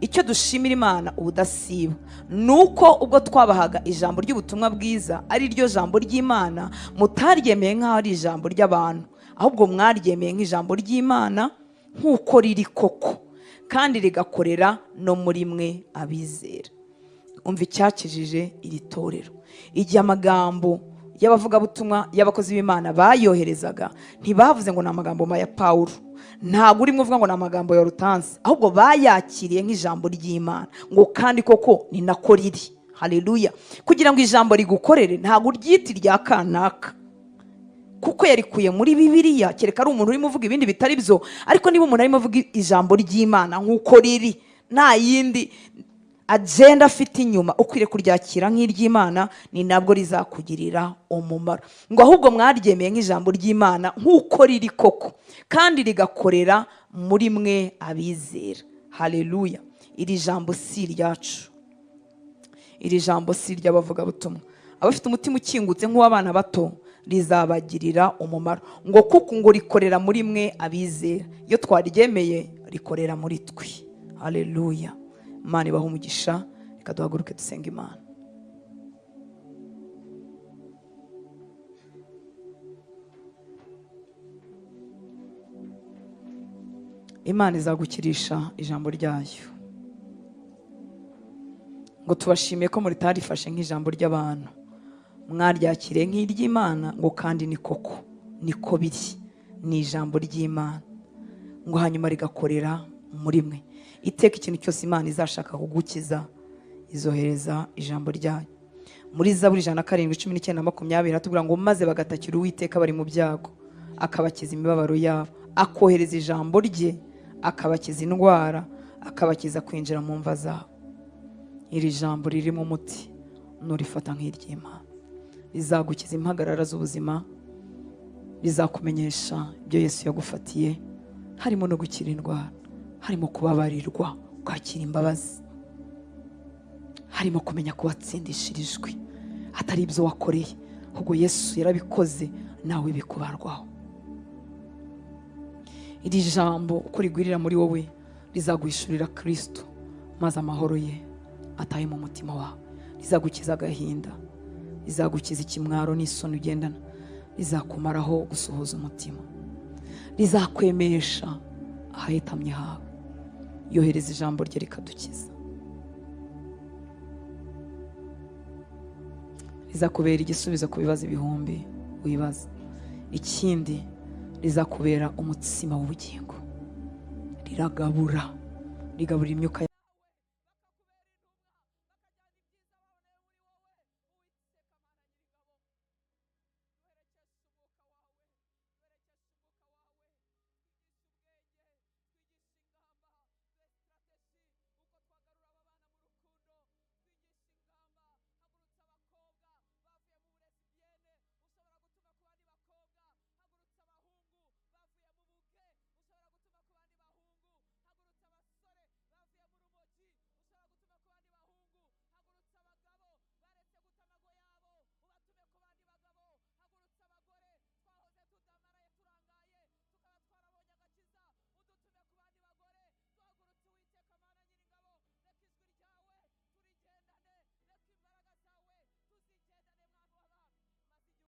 Icyo dushimira Imana ubudasiba nuko ubwo twabahaga ijambo ry'ubutumwa bwiza ari ryo jambo ry'Imana mutaryemeye nk'aho ari ijambo ry'abantu, ahubwo mwaryemeye nk'ijambo ry'Imana nk'uko riri koko, kandi rigakorera no muri mwe abizera. Umva icyakijije iri torero. Igihe amagambo y'abavugabutumwa y'abakozi b'Imana bayoherezaga, ntibavuze ngo ni amagambo ya Pawulo, ntabwo urimo uvuga ngo ni amagambo ya Rutansi, ahubwo bayakiriye nk'ijambo ry'Imana, ngo kandi koko ni nako riri. Haleluya. Kugira ngo ijambo rigukorere ntabwo uryita irya kanaka, kuko yarikuye muri Bibiliya, kereka ari umuntu urimo uvuga ibindi bitari byo. Ariko niba umuntu arimo avuga ijambo ry'Imana nk'uko riri, nta yindi agenda afite inyuma, ukwiriye kuryakira nk'iry'Imana, ni nabwo rizakugirira umumaro. Ngo ahubwo mwaryemeye nk'ijambo ry'Imana nk'uko riri koko, kandi rigakorera muri mwe abizera. Haleluya. Iri jambo si iryacu, iri jambo si iry'abavugabutumwa. Abafite umutima ukingutse nk'uw'abana bato rizabagirira umumaro. Ngo kuko ngo rikorera muri mwe abizera. Iyo twaryemeye rikorera muri twe. Haleluya. Imana ibahe umugisha. Reka duhaguruke dusenga Imana. Imana izagukirisha ijambo ryayo. Ngo tubashimiye ko muritarifashe nk'ijambo ry'abantu, mwaryakiriye nk'iry'Imana, ngo kandi ni koko niko biri, ni ijambo ry'Imana. ngo hanyuma rigakorera muri mwe. Iteka ikintu cyose Imana izashaka kugukiza izohereza ijambo ryayo. Muri Zaburi 107:19-20 hatubwira ngo maze bagatakira Uwiteka bari mu byago, akabakiza imibabaro yabo, akohereza ijambo rye, akabakiza indwara, akabakiza kwinjira mu mva zabo. Iri jambo ririmo umuti, nurifata nk'iry'Imana rizagukiza impagarara z'ubuzima, rizakumenyesha ibyo Yesu yagufatiye, harimo no gukira indwara, harimo kubabarirwa ukakira imbabazi, harimo kumenya ko watsindishirijwe atari ibyo wakoreye, ahubwo Yesu yarabikoze nawe bikubarwaho. Iri jambo uko rigwirira muri wowe rizaguhishurira Kristo, maze amahoro ye ataye mu mutima wawe. Rizagukiza agahinda, rizagukiza ikimwaro n'isoni ugendana, rizakumaraho gusuhuza umutima, rizakwemesha ahahetamye hawe. Yohereza ijambo rye rikadukiza. Rizakubera igisubizo ku bibazo ibihumbi wibaza. Ikindi, rizakubera umutsima w'ubugingo. Rigaburira imyuka